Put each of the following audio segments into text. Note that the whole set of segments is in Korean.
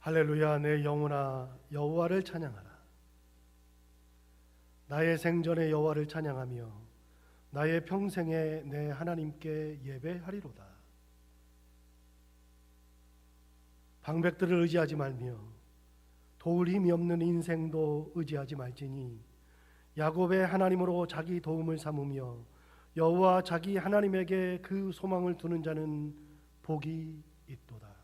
할렐루야. 내 영혼아 여호와를 찬양하라. 나의 생전에 여호와를 찬양하며 나의 평생에 내 하나님께 예배하리로다. 방백들을 의지하지 말며 도울 힘이 없는 인생도 의지하지 말지니 야곱의 하나님으로 자기 도움을 삼으며 여호와 자기 하나님에게 그 소망을 두는 자는 복이 있도다.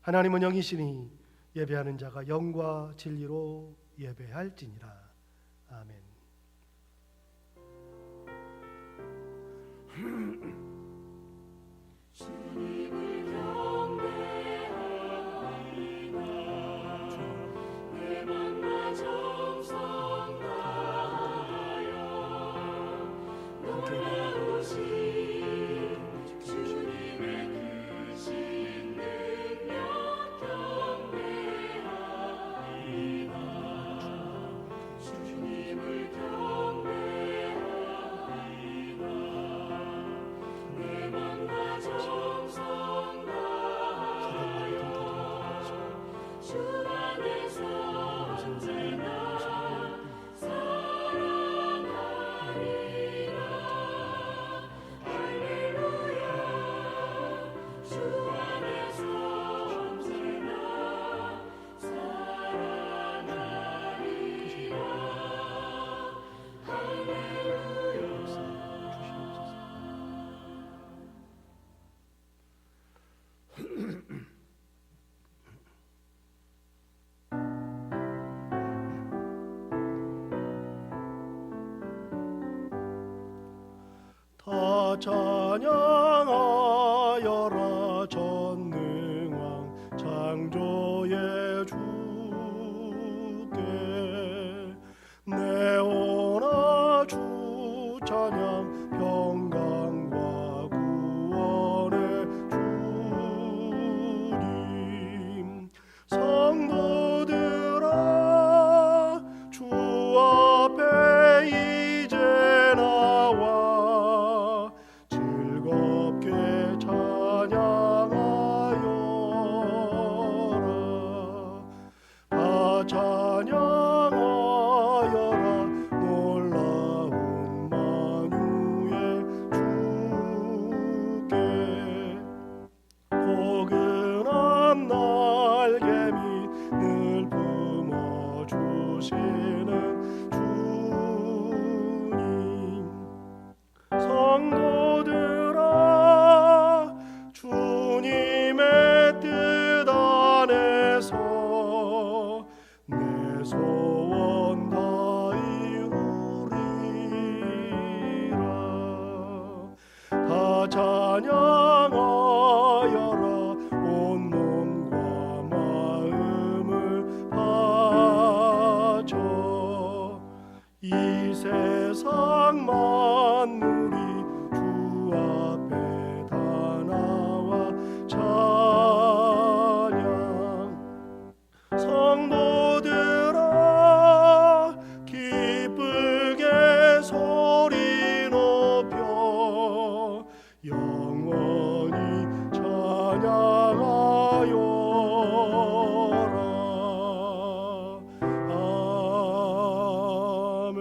하나님은 영이시니 예배하는 자가 영과 진리로 예배할지니라. 아멘. 주님을 경배하리라. 내 맘과 정성 다하여 놀라우신 주님의 크신 능력 경배하리라. 주님을 경배하리라. 내 맘과 정성 다하여 주 안에서 언제나 사랑하리라. 할렐루야. 주 안에서 언제나 사랑하리라. 할렐루야. 다 찬양하여라. 전능왕 창조의 주께 내 오나 주 찬양. 평강과 구원의 주님. 성도들아 주 앞에 이제 나와 즐겁게 찬양하여라. 다 찬양하여라. 놀라운 만유의 주께 포근한 날개미 늘 품어주시는 주님. 성도들아 주님의 뜻 안에서 내 소원 다 이루리라. 다 찬양하여라. 온 몸과 마음을 바쳐 이 세상 만물이 주 앞에 다 나와 찬양. 성도들아 기쁘게 소리 높여 영원히 찬양하여라. 아멘.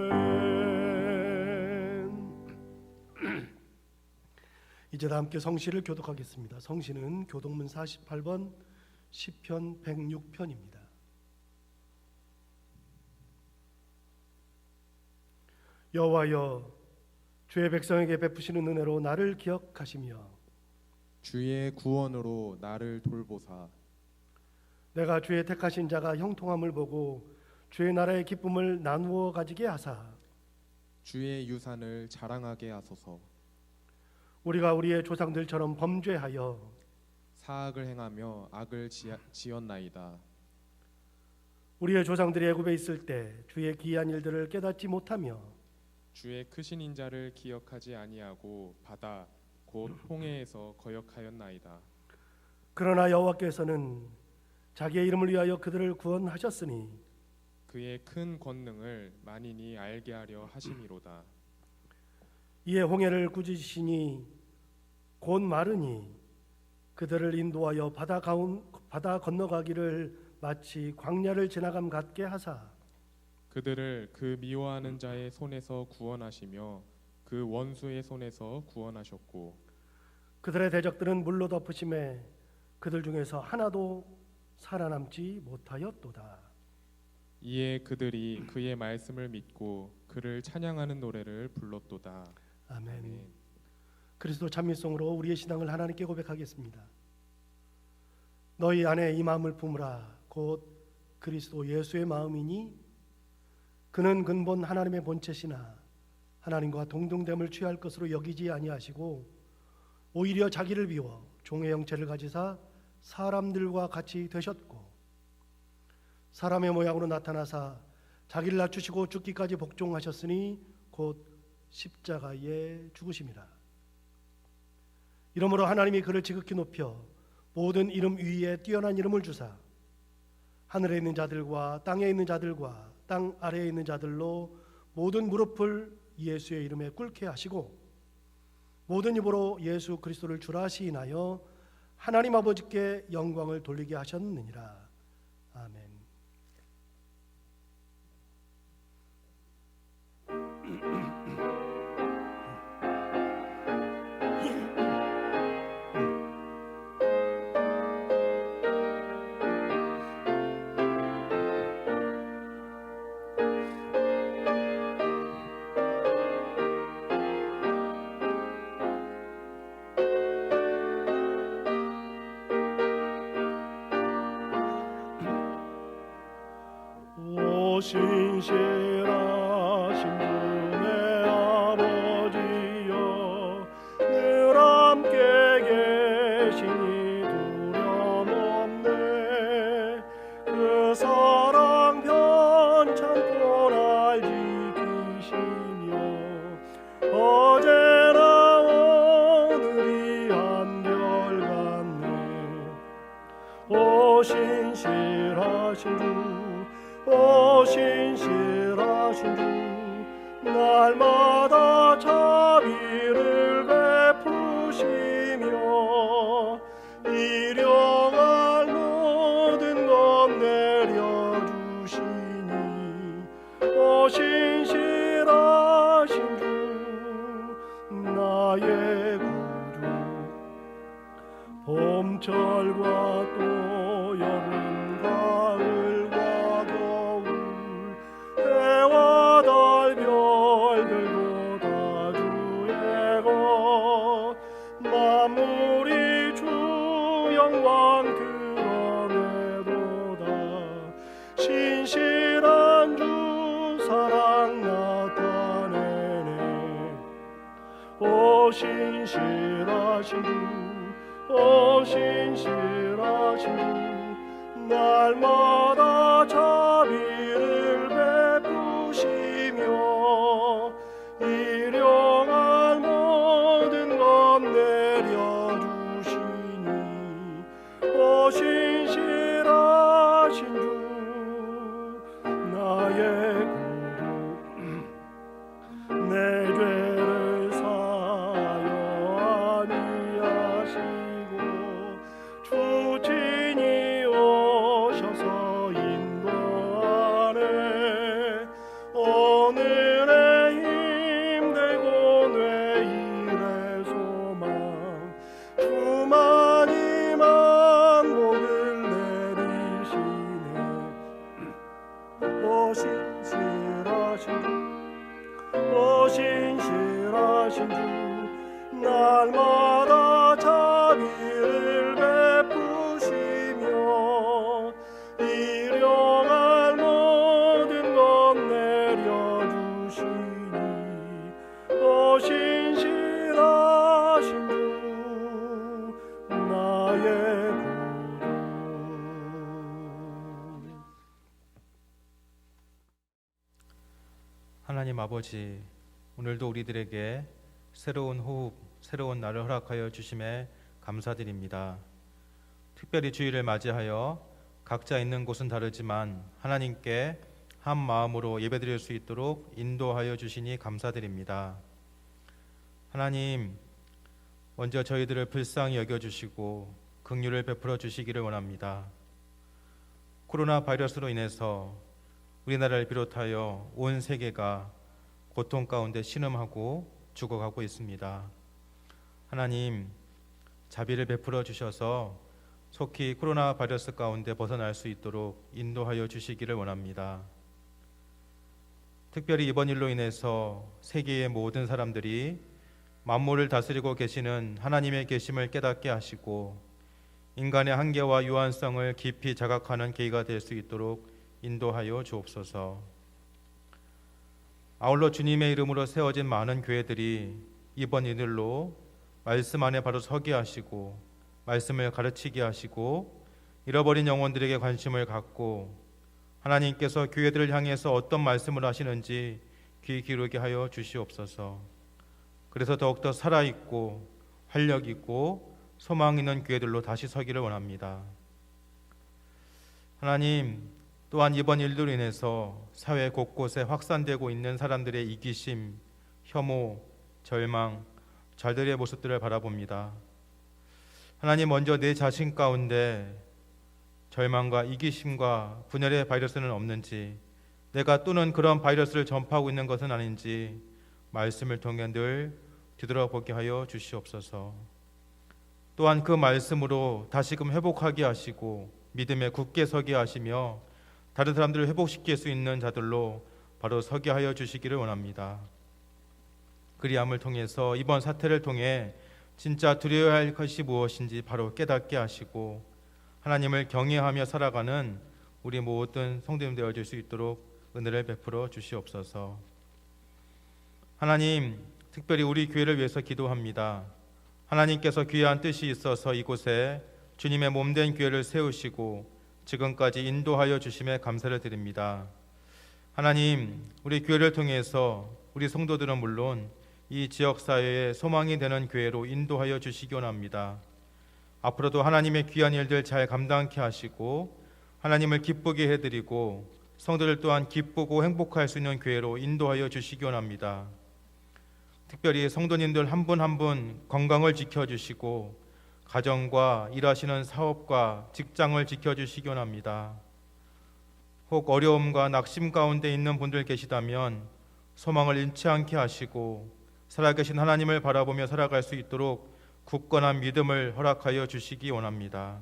이제 다 함께 성시를 교독하겠습니다. 성시는 교독문 48번 시편 106편입니다. 여호와여 주의 백성에게 베푸시는 은혜로 나를 기억하시며 주의 구원으로 나를 돌보사. 내가 주의 택하신 자가 형통함을 보고 주의 나라의 기쁨을 나누어 가지게 하사 주의 유산을 자랑하게 하소서. 우리가 우리의 조상들처럼 범죄하여 사악을 행하며 악을 지었나이다. 우리의 조상들이 애굽에 있을 때 주의 기이한 일들을 깨닫지 못하며 주의 크신 인자를 기억하지 아니하고 바다 곧 홍해에서 거역하였나이다. 그러나 여호와께서는 자기의 이름을 위하여 그들을 구원하셨으니 그의 큰 권능을 만인이 알게 하려 하심이로다. 이에 홍해를 꾸짖으시니 곧 마르니 그들을 인도하여 바다 건너가기를 마치 광야를 지나감 같게 하사 그들을 그 미워하는 자의 손에서 구원하시며 그 원수의 손에서 구원하셨고 그들의 대적들은 물로 덮으심에 그들 중에서 하나도 살아남지 못하였도다. 이에 그들이 그의 말씀을 믿고 그를 찬양하는 노래를 불렀도다. 아멘. 아멘. 그리스도 찬미송으로 우리의 신앙을 하나님께 고백하겠습니다. 너희 안에 이 마음을 품으라. 곧 그리스도 예수의 마음이니 그는 근본 하나님의 본체시나 하나님과 동등됨을 취할 것으로 여기지 아니하시고 오히려 자기를 비워 종의 형체를 가지사 사람들과 같이 되셨고 사람의 모양으로 나타나사 자기를 낮추시고 죽기까지 복종하셨으니 곧 십자가에 죽으심이라. 이러므로 하나님이 그를 지극히 높여 모든 이름 위에 뛰어난 이름을 주사 하늘에 있는 자들과 땅에 있는 자들과 땅 아래에 있는 자들로 모든 무릎을 예수의 이름에 꿇게 하시고 모든 입으로 예수 그리스도를 주라 시인하여 하나님 아버지께 영광을 돌리게 하셨느니라. 아멘. 신실하신 주의 아버지여 늘 함께 계시니 두려움 없네. 그 사랑 변참고 날 지키시며 어제나 오늘이 한결같네. 오 신실하신 주 오 신실하신 주 날마다 자비를 베푸시며 일용할 모든 것 내려주시니 오 신실하신 주 나의 구주 봄철과 또 여름 가을과 해와 달 별들도 다 주의 것 만물이 주 영광 드러내도다. 신실한 주 사랑 나타내네. 오 신실하신 주 오 신실하신 주 날마다 자비를 베푸시며 일용할 모든 것 내려주시니 오 신실하신 주 나의 구주 내 죄를 사여 아니하시고 주 친히 오셔서 인도하네. 오늘의 힘들고 내일의 소망 주만이 만복을 내리시네. 오 신실하신 주 오 신실하신 주 날마다 자비를 베푸시며 일용할 모든 것 내려주시니 오 신실하신 주 나의 구주. 하나님 아버지, 오늘도 우리들에게 새로운 호흡, 새로운 날을 허락하여 주심에 감사드립니다. 특별히 주일을 맞이하여 각자 있는 곳은 다르지만 하나님께 한 마음으로 예배드릴 수 있도록 인도하여 주시니 감사드립니다. 하나님, 먼저 저희들을 불쌍히 여겨주시고 긍휼을 베풀어 주시기를 원합니다. 코로나 바이러스로 인해서 우리나라를 비롯하여 온 세계가 고통 가운데 신음하고 죽어가고 있습니다. 하나님, 자비를 베풀어 주셔서 속히 코로나 바이러스 가운데 벗어날 수 있도록 인도하여 주시기를 원합니다. 특별히 이번 일로 인해서 세계의 모든 사람들이 만물을 다스리고 계시는 하나님의 계심을 깨닫게 하시고 인간의 한계와 유한성을 깊이 자각하는 계기가 될 수 있도록 인도하여 주옵소서. 아울러 주님의 이름으로 세워진 많은 교회들이 이번 일들로 말씀 안에 바로 서게 하시고 말씀을 가르치게 하시고 잃어버린 영혼들에게 관심을 갖고 하나님께서 교회들을 향해서 어떤 말씀을 하시는지 귀 기울게 하여 주시옵소서. 그래서 더욱더 살아있고 활력있고 소망 있는 교회들로 다시 서기를 원합니다. 하나님, 또한 이번 일들로 인해서 사회 곳곳에 확산되고 있는 사람들의 이기심, 혐오, 절망, 잘들의 모습들을 바라봅니다. 하나님, 먼저 내 자신 가운데 절망과 이기심과 분열의 바이러스는 없는지, 내가 또는 그런 바이러스를 전파하고 있는 것은 아닌지 말씀을 통해 늘 뒤돌아보게 하여 주시옵소서. 또한 그 말씀으로 다시금 회복하게 하시고 믿음에 굳게 서게 하시며 다른 사람들을 회복시킬 수 있는 자들로 바로 서게 하여 주시기를 원합니다. 그리함을 통해서 이번 사태를 통해 진짜 두려워야 할 것이 무엇인지 바로 깨닫게 하시고 하나님을 경외하며 살아가는 우리 모든 성도님 되어질 수 있도록 은혜를 베풀어 주시옵소서. 하나님, 특별히 우리 교회를 위해서 기도합니다. 하나님께서 귀한 뜻이 있어서 이곳에 주님의 몸된 교회를 세우시고 지금까지 인도하여 주심에 감사를 드립니다. 하나님, 우리 교회를 통해서 우리 성도들은 물론 이 지역사회에 소망이 되는 교회로 인도하여 주시기 원합니다. 앞으로도 하나님의 귀한 일들 잘 감당케 하시고 하나님을 기쁘게 해드리고 성도들 또한 기쁘고 행복할 수 있는 교회로 인도하여 주시기 원합니다. 특별히 성도님들 한 분 한 분 건강을 지켜주시고 가정과 일하시는 사업과 직장을 지켜주시기 원합니다. 혹 어려움과 낙심 가운데 있는 분들 계시다면 소망을 잃지 않게 하시고 살아계신 하나님을 바라보며 살아갈 수 있도록 굳건한 믿음을 허락하여 주시기 원합니다.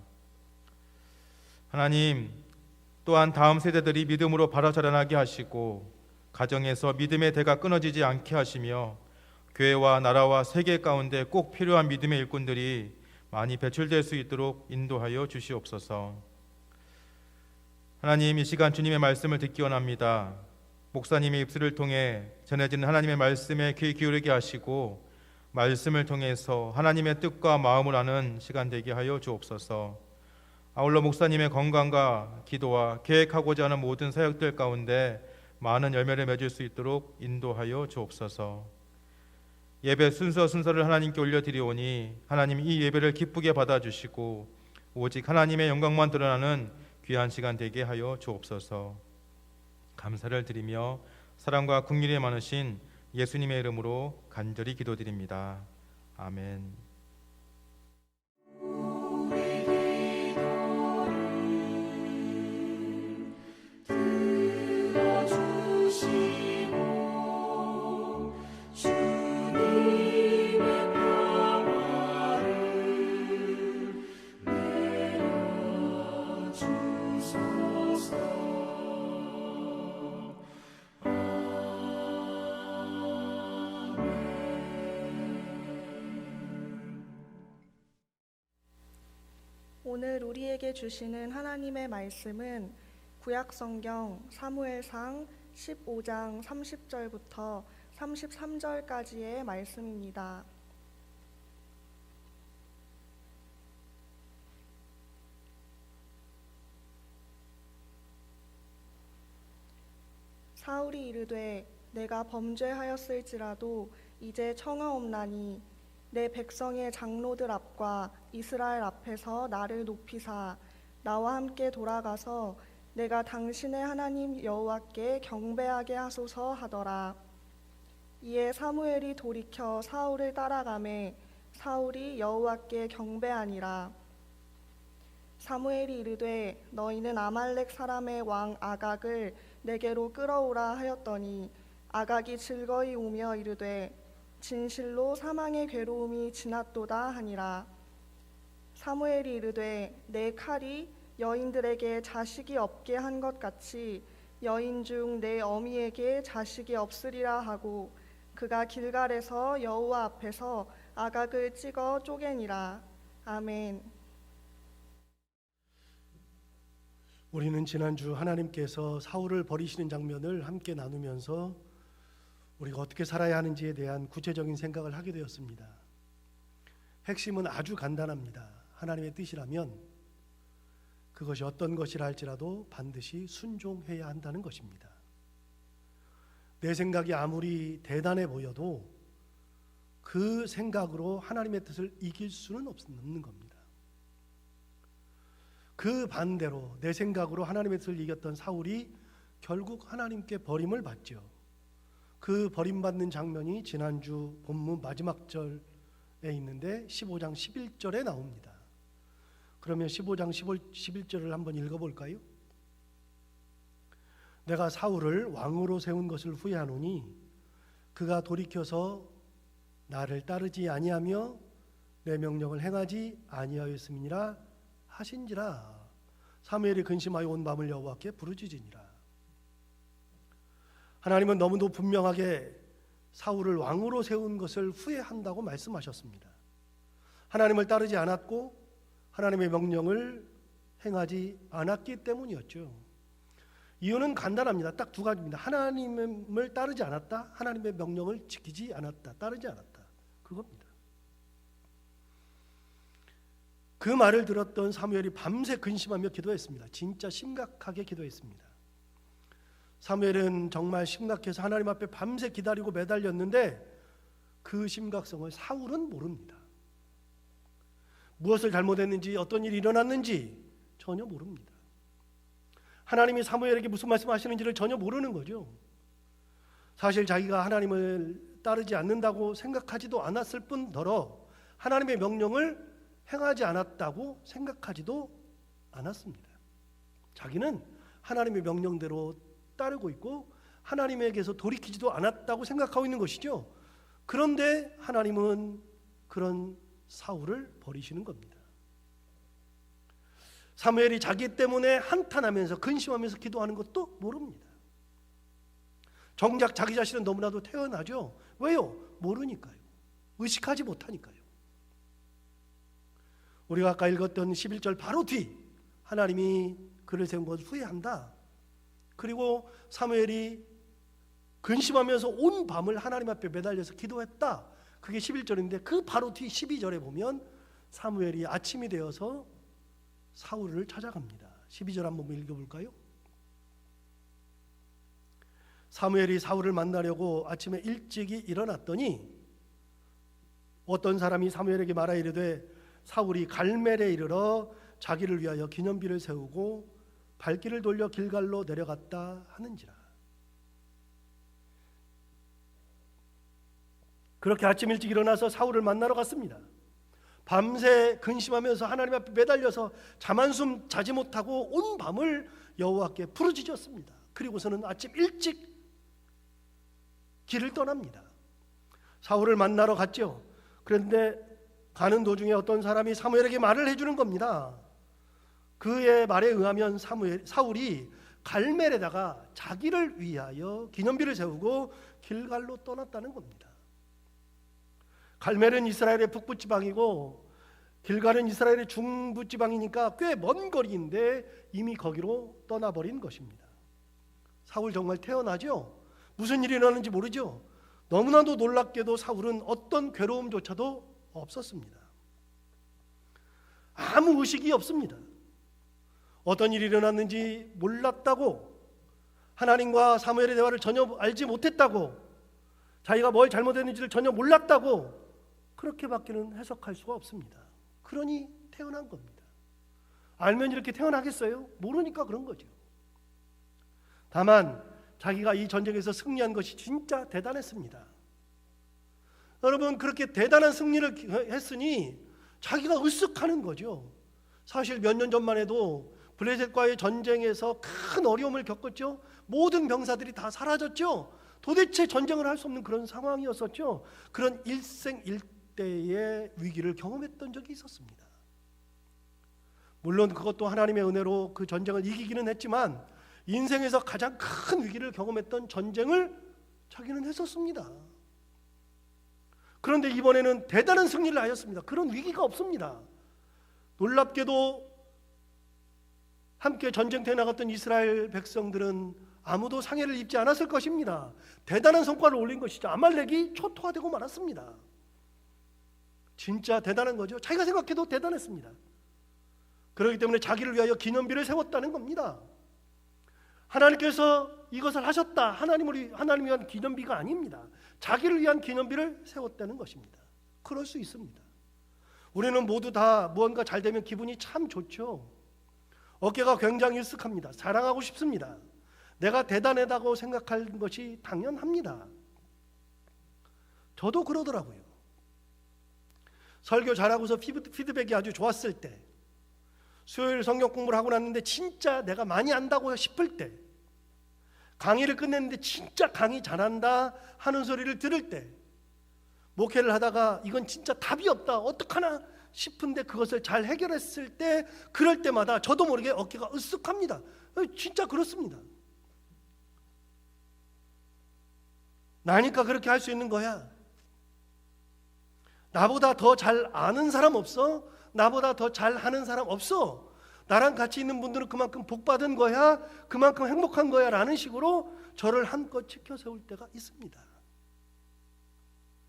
하나님, 또한 다음 세대들이 믿음으로 바로 자라나게 하시고 가정에서 믿음의 대가 끊어지지 않게 하시며 교회와 나라와 세계 가운데 꼭 필요한 믿음의 일꾼들이 많이 배출될 수 있도록 인도하여 주시옵소서. 하나님, 이 시간 주님의 말씀을 듣기 원합니다. 목사님의 입술을 통해 전해지는 하나님의 말씀에 귀 기울이게 하시고 말씀을 통해서 하나님의 뜻과 마음을 아는 시간 되게 하여 주옵소서. 아울러 목사님의 건강과 기도와 계획하고자 하는 모든 사역들 가운데 많은 열매를 맺을 수 있도록 인도하여 주옵소서. 예배 순서를 하나님께 올려드리오니 하나님 이 예배를 기쁘게 받아주시고 오직 하나님의 영광만 드러나는 귀한 시간 되게 하여 주옵소서. 감사를 드리며 사랑과 긍휼이 많으신 예수님의 이름으로 간절히 기도드립니다. 아멘. 오늘 우리에게 주시는 하나님의 말씀은 구약성경 사무엘상 15장 30절부터 33절까지의 말씀입니다. 사울이 이르되 내가 범죄하였을지라도 이제 청하옵나니 내 백성의 장로들 앞과 이스라엘 앞에서 나를 높이사 나와 함께 돌아가서 내가 당신의 하나님 여호와께 경배하게 하소서 하더라. 이에 사무엘이 돌이켜 사울을 따라가매 사울이 여호와께 경배하니라. 사무엘이 이르되 너희는 아말렉 사람의 왕 아각을 내게로 끌어오라 하였더니 아각이 즐거이 오며 이르되 진실로 사망의 괴로움이 지났도다 하니라. 사무엘이 이르되 내 칼이 여인들에게 자식이 없게 한 것 같이 여인 중 내 어미에게 자식이 없으리라 하고 그가 길갈에서 여호와 앞에서 아각을 찍어 쪼개니라. 아멘. 우리는 지난주 하나님께서 사울을 버리시는 장면을 함께 나누면서 우리가 어떻게 살아야 하는지에 대한 구체적인 생각을 하게 되었습니다. 핵심은 아주 간단합니다. 하나님의 뜻이라면 그것이 어떤 것이라 할지라도 반드시 순종해야 한다는 것입니다. 내 생각이 아무리 대단해 보여도 그 생각으로 하나님의 뜻을 이길 수는 없는 겁니다. 그 반대로 내 생각으로 하나님의 뜻을 이겼던 사울이 결국 하나님께 버림을 받죠. 그 버림받는 장면이 지난주 본문 마지막 절에 있는데 15장 11절에 나옵니다. 그러면 15장 11절을 한번 읽어볼까요? 내가 사울을 왕으로 세운 것을 후회하노니 그가 돌이켜서 나를 따르지 아니하며 내 명령을 행하지 아니하였음이니라 하신지라. 사무엘이 근심하여 온 밤을 여호와께 부르짖으니라. 하나님은 너무도 분명하게 사울을 왕으로 세운 것을 후회한다고 말씀하셨습니다. 하나님을 따르지 않았고 하나님의 명령을 행하지 않았기 때문이었죠. 이유는 간단합니다. 딱 두 가지입니다. 하나님을 따르지 않았다, 하나님의 명령을 지키지 않았다, 따르지 않았다. 그겁니다. 그 말을 들었던 사무엘이 밤새 근심하며 기도했습니다. 진짜 심각하게 기도했습니다. 사무엘은 정말 심각해서 하나님 앞에 밤새 기다리고 매달렸는데 그 심각성을 사울은 모릅니다. 무엇을 잘못했는지 어떤 일이 일어났는지 전혀 모릅니다. 하나님이 사무엘에게 무슨 말씀하시는지를 전혀 모르는 거죠. 사실 자기가 하나님을 따르지 않는다고 생각하지도 않았을 뿐더러 하나님의 명령을 행하지 않았다고 생각하지도 않았습니다. 자기는 하나님의 명령대로 따르고 있고 하나님에게서 돌이키지도 않았다고 생각하고 있는 것이죠. 그런데 하나님은 그런 사울을 버리시는 겁니다. 사무엘이 자기 때문에 한탄하면서 근심하면서 기도하는 것도 모릅니다. 정작 자기 자신은 너무나도 태연하죠. 왜요? 모르니까요. 의식하지 못하니까요. 우리가 아까 읽었던 11절 바로 뒤 하나님이 그를 세운 것을 후회한다. 그리고 사무엘이 근심하면서 온 밤을 하나님 앞에 매달려서 기도했다. 그게 11절인데 그 바로 뒤 12절에 보면 사무엘이 아침이 되어서 사울을 찾아갑니다. 12절 한번 읽어볼까요? 사무엘이 사울을 만나려고 아침에 일찍이 일어났더니 어떤 사람이 사무엘에게 말하 이르되 사울이 갈멜에 이르러 자기를 위하여 기념비를 세우고 발길을 돌려 길갈로 내려갔다 하는지라. 그렇게 아침 일찍 일어나서 사울을 만나러 갔습니다. 밤새 근심하면서 하나님 앞에 매달려서 잠 한숨 자지 못하고 온 밤을 여호와께 부르짖었습니다. 그리고서는 아침 일찍 길을 떠납니다. 사울을 만나러 갔죠. 그런데 가는 도중에 어떤 사람이 사무엘에게 말을 해주는 겁니다. 그의 말에 의하면 사울이 갈멜에다가 자기를 위하여 기념비를 세우고 길갈로 떠났다는 겁니다. 갈멜은 이스라엘의 북부지방이고 길갈은 이스라엘의 중부지방이니까 꽤 먼 거리인데 이미 거기로 떠나버린 것입니다. 사울 정말 태어나죠? 무슨 일이 일어나는지 모르죠? 너무나도 놀랍게도 사울은 어떤 괴로움조차도 없었습니다. 아무 의식이 없습니다. 어떤 일이 일어났는지 몰랐다고, 하나님과 사무엘의 대화를 전혀 알지 못했다고, 자기가 뭘 잘못했는지를 전혀 몰랐다고 그렇게밖에는 해석할 수가 없습니다. 그러니 태어난 겁니다. 알면 이렇게 태어나겠어요? 모르니까 그런 거죠. 다만 자기가 이 전쟁에서 승리한 것이 진짜 대단했습니다. 여러분, 그렇게 대단한 승리를 했으니 자기가 으쓱하는 거죠. 사실 몇 년 전만 해도 블레셋과의 전쟁에서 큰 어려움을 겪었죠. 모든 병사들이 다 사라졌죠. 도대체 전쟁을 할 수 없는 그런 상황이었었죠. 그런 일생일대의 위기를 경험했던 적이 있었습니다. 물론 그것도 하나님의 은혜로 그 전쟁을 이기기는 했지만 인생에서 가장 큰 위기를 경험했던 전쟁을 자기는 했었습니다. 그런데 이번에는 대단한 승리를 하였습니다. 그런 위기가 없습니다. 놀랍게도 함께 전쟁터에 나갔던 이스라엘 백성들은 아무도 상해를 입지 않았을 것입니다. 대단한 성과를 올린 것이죠. 아말렉이 초토화되고 말았습니다. 진짜 대단한 거죠. 자기가 생각해도 대단했습니다. 그렇기 때문에 자기를 위하여 기념비를 세웠다는 겁니다. 하나님께서 이것을 하셨다. 하나님을 위한 기념비가 아닙니다. 자기를 위한 기념비를 세웠다는 것입니다. 그럴 수 있습니다. 우리는 모두 다 무언가 잘 되면 기분이 참 좋죠. 어깨가 굉장히 으쓱합니다. 자랑하고 싶습니다. 내가 대단하다고 생각하는 것이 당연합니다. 저도 그러더라고요. 설교 잘하고서 피드백이 아주 좋았을 때, 수요일 성경 공부를 하고 났는데 진짜 내가 많이 안다고 싶을 때, 강의를 끝냈는데 진짜 강의 잘한다 하는 소리를 들을 때, 목회를 하다가 이건 진짜 답이 없다 어떡하나 싶은데 그것을 잘 해결했을 때, 그럴 때마다 저도 모르게 어깨가 으쓱합니다. 진짜 그렇습니다. 나니까 그렇게 할 수 있는 거야. 나보다 더 잘 아는 사람 없어? 나보다 더 잘하는 사람 없어? 나랑 같이 있는 분들은 그만큼 복받은 거야, 그만큼 행복한 거야 라는 식으로 저를 한껏 치켜 세울 때가 있습니다.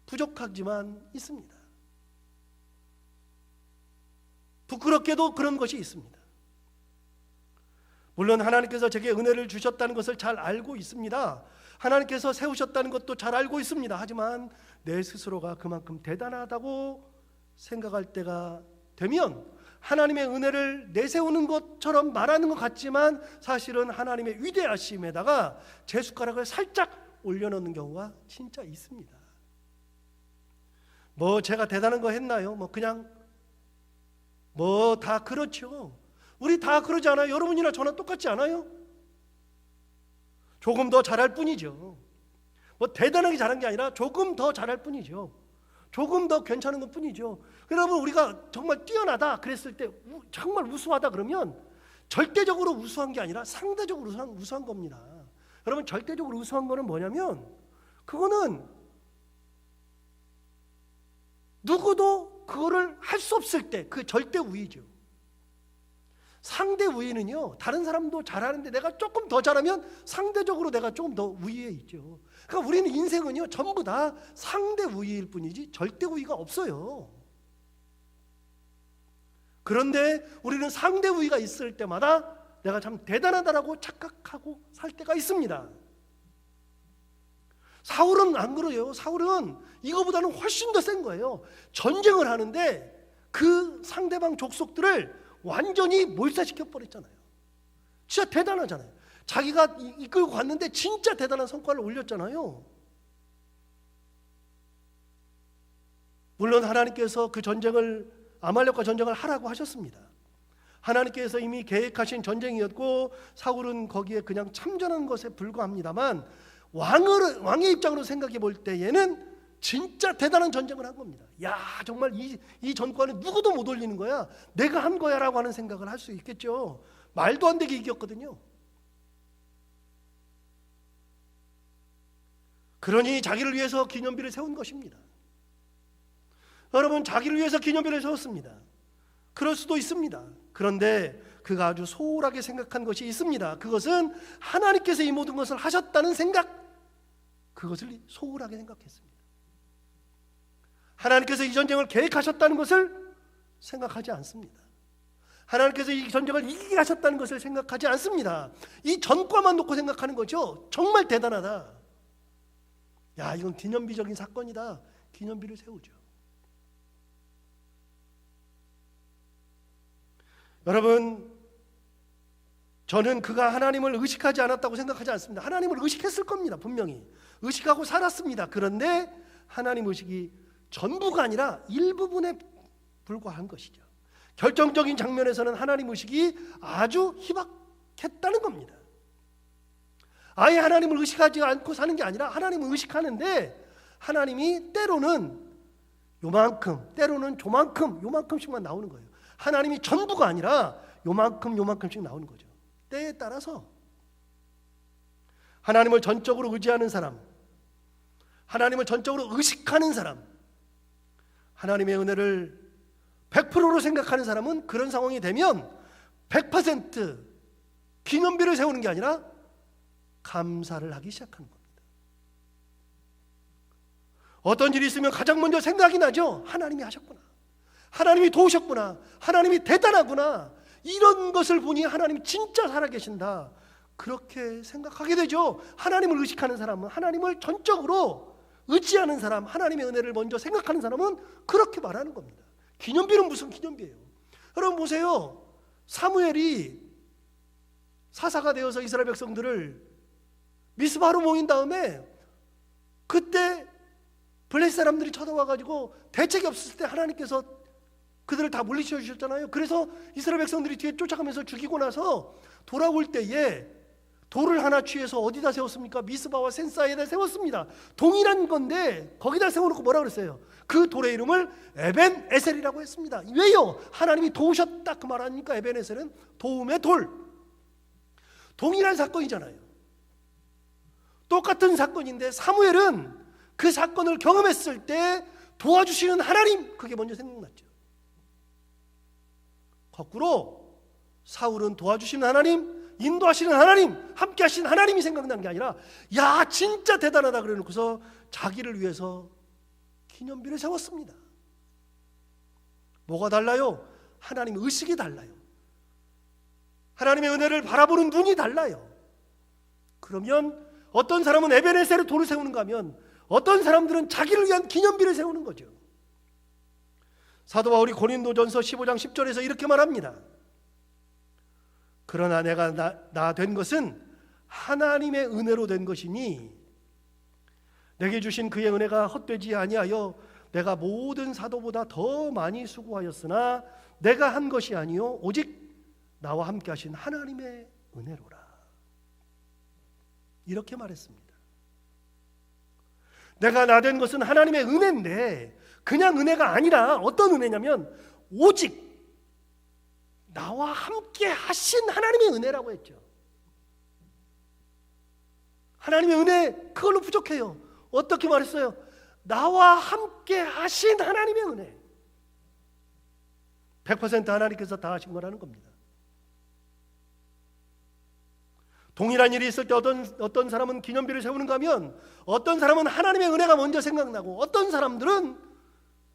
부족하지만 있습니다. 부끄럽게도 그런 것이 있습니다. 물론 하나님께서 제게 은혜를 주셨다는 것을 잘 알고 있습니다. 하나님께서 세우셨다는 것도 잘 알고 있습니다. 하지만 내 스스로가 그만큼 대단하다고 생각할 때가 되면 하나님의 은혜를 내세우는 것처럼 말하는 것 같지만 사실은 하나님의 위대하심에다가 제 숟가락을 살짝 올려놓는 경우가 진짜 있습니다. 뭐 제가 대단한 거 했나요? 뭐 그냥 뭐 다 그렇죠. 우리 다 그러지 않아요? 여러분이나 저나 똑같지 않아요? 조금 더 잘할 뿐이죠. 뭐 대단하게 잘한 게 아니라 조금 더 잘할 뿐이죠. 조금 더 괜찮은 것 뿐이죠. 여러분, 우리가 정말 뛰어나다 그랬을 때 정말 우수하다 그러면 절대적으로 우수한 게 아니라 상대적으로 우수한 겁니다. 여러분, 절대적으로 우수한 거는 뭐냐면 그거는 누구도 그거를 할 수 없을 때 그 절대 우위죠. 상대 우위는요, 다른 사람도 잘하는데 내가 조금 더 잘하면 상대적으로 내가 조금 더 우위에 있죠. 그러니까 우리는 인생은요 전부 다 상대 우위일 뿐이지 절대 우위가 없어요. 그런데 우리는 상대 우위가 있을 때마다 내가 참 대단하다라고 착각하고 살 때가 있습니다. 사울은 안 그래요. 사울은 이거보다는 훨씬 더 센 거예요. 전쟁을 하는데 그 상대방 족속들을 완전히 몰살시켜 버렸잖아요. 진짜 대단하잖아요. 자기가 이끌고 갔는데 진짜 대단한 성과를 올렸잖아요. 물론 하나님께서 그 전쟁을, 아말렉과 전쟁을 하라고 하셨습니다. 하나님께서 이미 계획하신 전쟁이었고 사울은 거기에 그냥 참전한 것에 불과합니다만 왕의 입장으로 생각해 볼 때에는 진짜 대단한 전쟁을 한 겁니다. 야, 정말 이 전과는 누구도 못 올리는 거야. 내가 한 거야 라고 하는 생각을 할 수 있겠죠. 말도 안 되게 이겼거든요. 그러니 자기를 위해서 기념비를 세운 것입니다. 여러분, 자기를 위해서 기념비를 세웠습니다. 그럴 수도 있습니다. 그런데 그가 아주 소홀하게 생각한 것이 있습니다. 그것은 하나님께서 이 모든 것을 하셨다는 생각, 그것을 소홀하게 생각했습니다. 하나님께서 이 전쟁을 계획하셨다는 것을 생각하지 않습니다. 하나님께서 이 전쟁을 이기게 하셨다는 것을 생각하지 않습니다. 이 전과만 놓고 생각하는 거죠. 정말 대단하다. 야, 이건 기념비적인 사건이다. 기념비를 세우죠. 여러분, 저는 그가 하나님을 의식하지 않았다고 생각하지 않습니다. 하나님을 의식했을 겁니다. 분명히 의식하고 살았습니다. 그런데 하나님 의식이 전부가 아니라 일부분에 불과한 것이죠. 결정적인 장면에서는 하나님 의식이 아주 희박했다는 겁니다. 아예 하나님을 의식하지 않고 사는 게 아니라 하나님을 의식하는데 하나님이 때로는 요만큼, 때로는 조만큼, 요만큼씩만 나오는 거예요. 하나님이 전부가 아니라 요만큼, 요만큼씩 나오는 거죠. 때에 따라서 하나님을 전적으로 의지하는 사람, 하나님을 전적으로 의식하는 사람, 하나님의 은혜를 100%로 생각하는 사람은 그런 상황이 되면 100% 기념비를 세우는 게 아니라 감사를 하기 시작하는 겁니다. 어떤 일이 있으면 가장 먼저 생각이 나죠. 하나님이 하셨구나, 하나님이 도우셨구나, 하나님이 대단하구나, 이런 것을 보니 하나님이 진짜 살아계신다, 그렇게 생각하게 되죠. 하나님을 의식하는 사람은, 하나님을 전적으로 의지하는 사람, 하나님의 은혜를 먼저 생각하는 사람은 그렇게 말하는 겁니다. 기념비는 무슨 기념비예요? 여러분 보세요. 사무엘이 사사가 되어서 이스라엘 백성들을 미스바로 모인 다음에 그때 블레셋 사람들이 쳐들어와가지고 대책이 없었을 때 하나님께서 그들을 다 물리쳐 주셨잖아요. 그래서 이스라엘 백성들이 뒤에 쫓아가면서 죽이고 나서 돌아올 때에 돌을 하나 취해서 어디다 세웠습니까? 미스바와 센사에다 세웠습니다. 동일한 건데 거기다 세워놓고 뭐라 그랬어요? 그 돌의 이름을 에벤 에셀이라고 했습니다. 왜요? 하나님이 도우셨다 그 말하니까 에벤 에셀은 도움의 돌. 동일한 사건이잖아요. 똑같은 사건인데 사무엘은 그 사건을 경험했을 때 도와주시는 하나님, 그게 먼저 생각났죠. 거꾸로 사울은 도와주시는 하나님, 인도하시는 하나님, 함께 하시는 하나님이 생각난 게 아니라 야 진짜 대단하다 그래 놓고서 자기를 위해서 기념비를 세웠습니다. 뭐가 달라요? 하나님 의식이 달라요. 하나님의 은혜를 바라보는 눈이 달라요. 그러면 어떤 사람은 에베네셀에 돌을 세우는가 하면 어떤 사람들은 자기를 위한 기념비를 세우는 거죠. 사도 바울이 고린도전서 15장 10절에서 이렇게 말합니다. 그러나 내가 나 된 것은 하나님의 은혜로 된 것이니 내게 주신 그의 은혜가 헛되지 아니하여 내가 모든 사도보다 더 많이 수고하였으나 내가 한 것이 아니요 오직 나와 함께 하신 하나님의 은혜로라. 이렇게 말했습니다. 내가 나 된 것은 하나님의 은혜인데 그냥 은혜가 아니라 어떤 은혜냐면 오직 나와 함께 하신 하나님의 은혜라고 했죠. 하나님의 은혜 그걸로 부족해요. 어떻게 말했어요? 나와 함께 하신 하나님의 은혜. 100% 하나님께서 다 하신 거라는 겁니다. 동일한 일이 있을 때 어떤 사람은 기념비를 세우는가 하면 어떤 사람은 하나님의 은혜가 먼저 생각나고 어떤 사람들은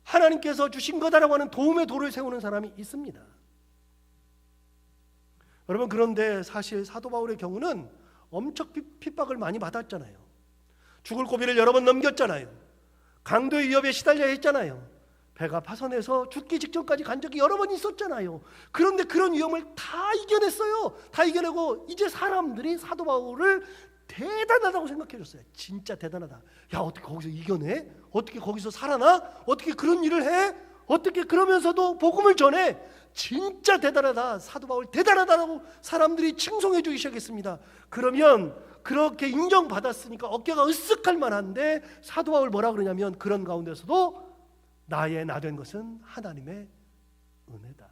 하나님께서 주신 거다라고 하는 도움의 돌을 세우는 사람이 있습니다. 여러분 그런데 사실 사도 바울의 경우는 엄청 핍박을 많이 받았잖아요. 죽을 고비를 여러 번 넘겼잖아요. 강도의 위협에 시달려야 했잖아요. 배가 파손해서 죽기 직전까지 간 적이 여러 번 있었잖아요. 그런데 그런 위험을 다 이겨냈어요. 다 이겨내고 이제 사람들이 사도 바울을 대단하다고 생각해 줬어요. 진짜 대단하다. 야 어떻게 거기서 이겨내? 어떻게 거기서 살아나? 어떻게 그런 일을 해? 어떻게 그러면서도 복음을 전해? 진짜 대단하다. 사도 바울 대단하다고 사람들이 칭송해 주기 시작했습니다. 그러면 그렇게 인정받았으니까 어깨가 으쓱할 만한데 사도 바울 뭐라 그러냐면 그런 가운데서도 나의 나 된 것은 하나님의 은혜다.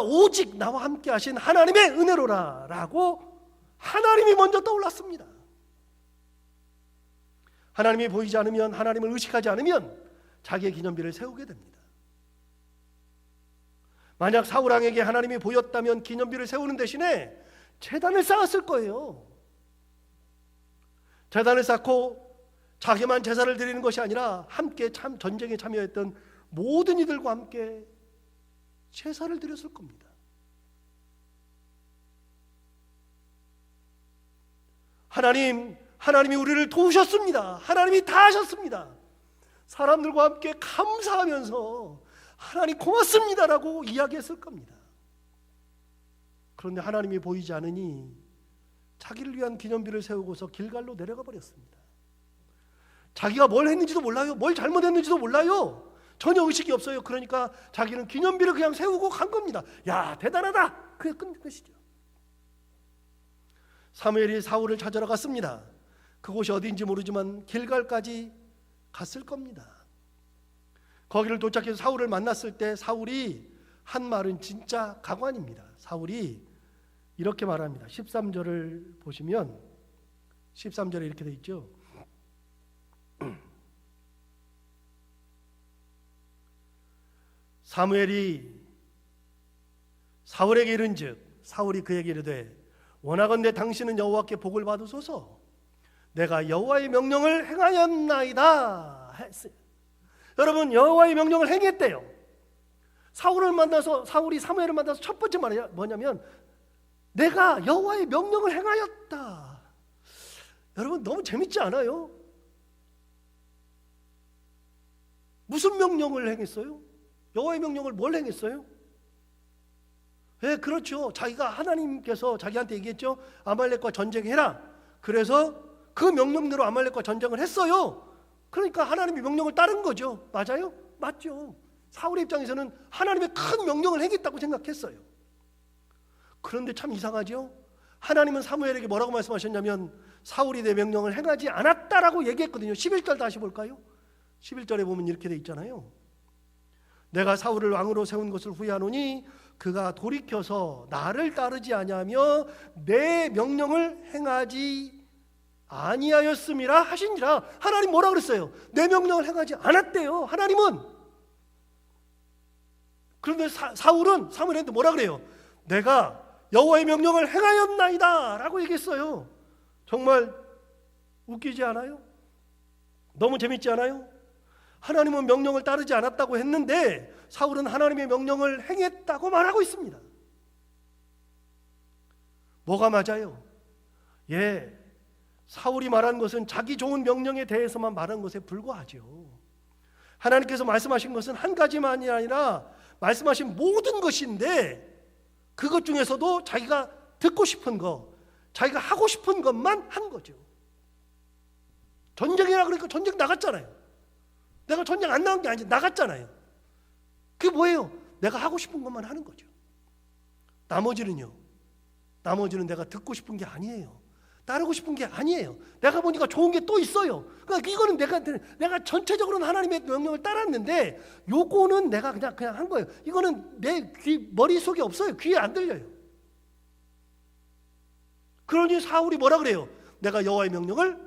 오직 나와 함께 하신 하나님의 은혜로라 라고 하나님이 먼저 떠올랐습니다. 하나님이 보이지 않으면, 하나님을 의식하지 않으면 자기의 기념비를 세우게 됩니다. 만약 사울 왕에게 하나님이 보였다면 기념비를 세우는 대신에 제단을 쌓았을 거예요. 제단을 쌓고 자기만 제사를 드리는 것이 아니라 함께 전쟁에 참여했던 모든 이들과 함께 제사를 드렸을 겁니다. 하나님이 우리를 도우셨습니다. 하나님이 다 하셨습니다. 사람들과 함께 감사하면서 하나님 고맙습니다라고 이야기했을 겁니다. 그런데 하나님이 보이지 않으니 자기를 위한 기념비를 세우고서 길갈로 내려가 버렸습니다. 자기가 뭘 했는지도 몰라요. 뭘 잘못했는지도 몰라요. 전혀 의식이 없어요. 그러니까 자기는 기념비를 그냥 세우고 간 겁니다. 야, 대단하다. 그게 끝 것이죠. 사무엘이 사울을 찾으러 갔습니다. 그곳이 어디인지 모르지만 길갈까지 갔을 겁니다. 거기를 도착해서 사울을 만났을 때 사울이 한 말은 진짜 가관입니다. 사울이 이렇게 말합니다. 13절을 보시면 13절에 이렇게 돼 있죠. 사무엘이 사울에게 이른즉 사울이 그에게 이르되 원하건대 당신은 여호와께 복을 받으소서. 내가 여호와의 명령을 행하였나이다 했어요. 여러분, 여호와의 명령을 행했대요. 사울이 사무엘을 만나서 첫 번째 말이 뭐냐면 내가 여호와의 명령을 행하였다. 여러분, 너무 재밌지 않아요? 무슨 명령을 행했어요? 여호와의 명령을 뭘 행했어요? 예, 그렇죠. 자기가 하나님께서 자기한테 얘기했죠. 아말렉과 전쟁해라. 그래서 그 명령대로 아말렉과 전쟁을 했어요. 그러니까 하나님의 명령을 따른 거죠. 맞아요? 맞죠. 사울의 입장에서는 하나님의 큰 명령을 행했다고 생각했어요. 그런데 참 이상하죠. 하나님은 사무엘에게 뭐라고 말씀하셨냐면 사울이 내 명령을 행하지 않았다라고 얘기했거든요. 11절 다시 볼까요? 11절에 보면 이렇게 돼 있잖아요. 내가 사울을 왕으로 세운 것을 후회하노니 그가 돌이켜서 나를 따르지 아니하며 내 명령을 행하지 아니하였음이라 하시니라. 하나님 뭐라 그랬어요? 내 명령을 행하지 않았대요. 하나님은. 그런데 사울은 사무엘한테 뭐라 그래요? 내가 여호와의 명령을 행하였나이다 라고 얘기했어요. 정말 웃기지 않아요? 너무 재밌지 않아요? 하나님은 명령을 따르지 않았다고 했는데 사울은 하나님의 명령을 행했다고 말하고 있습니다. 뭐가 맞아요? 예, 사울이 말한 것은 자기 좋은 명령에 대해서만 말한 것에 불과하죠. 하나님께서 말씀하신 것은 한 가지만이 아니라 말씀하신 모든 것인데 그것 중에서도 자기가 듣고 싶은 거, 자기가 하고 싶은 것만 한 거죠. 전쟁이라 그러니까 전쟁 나갔잖아요. 내가 전쟁 안 나간 게 아니지, 나갔잖아요. 그게 뭐예요? 내가 하고 싶은 것만 하는 거죠. 나머지는요, 나머지는 내가 듣고 싶은 게 아니에요. 따르고 싶은 게 아니에요. 내가 보니까 좋은 게 또 있어요. 그러니까 이거는 내가 전체적으로는 하나님의 명령을 따랐는데 요거는 내가 그냥 한 거예요. 이거는 내 머릿속에 없어요. 귀에 안 들려요. 그러니 사울이 뭐라 그래요? 내가 여호와의 명령을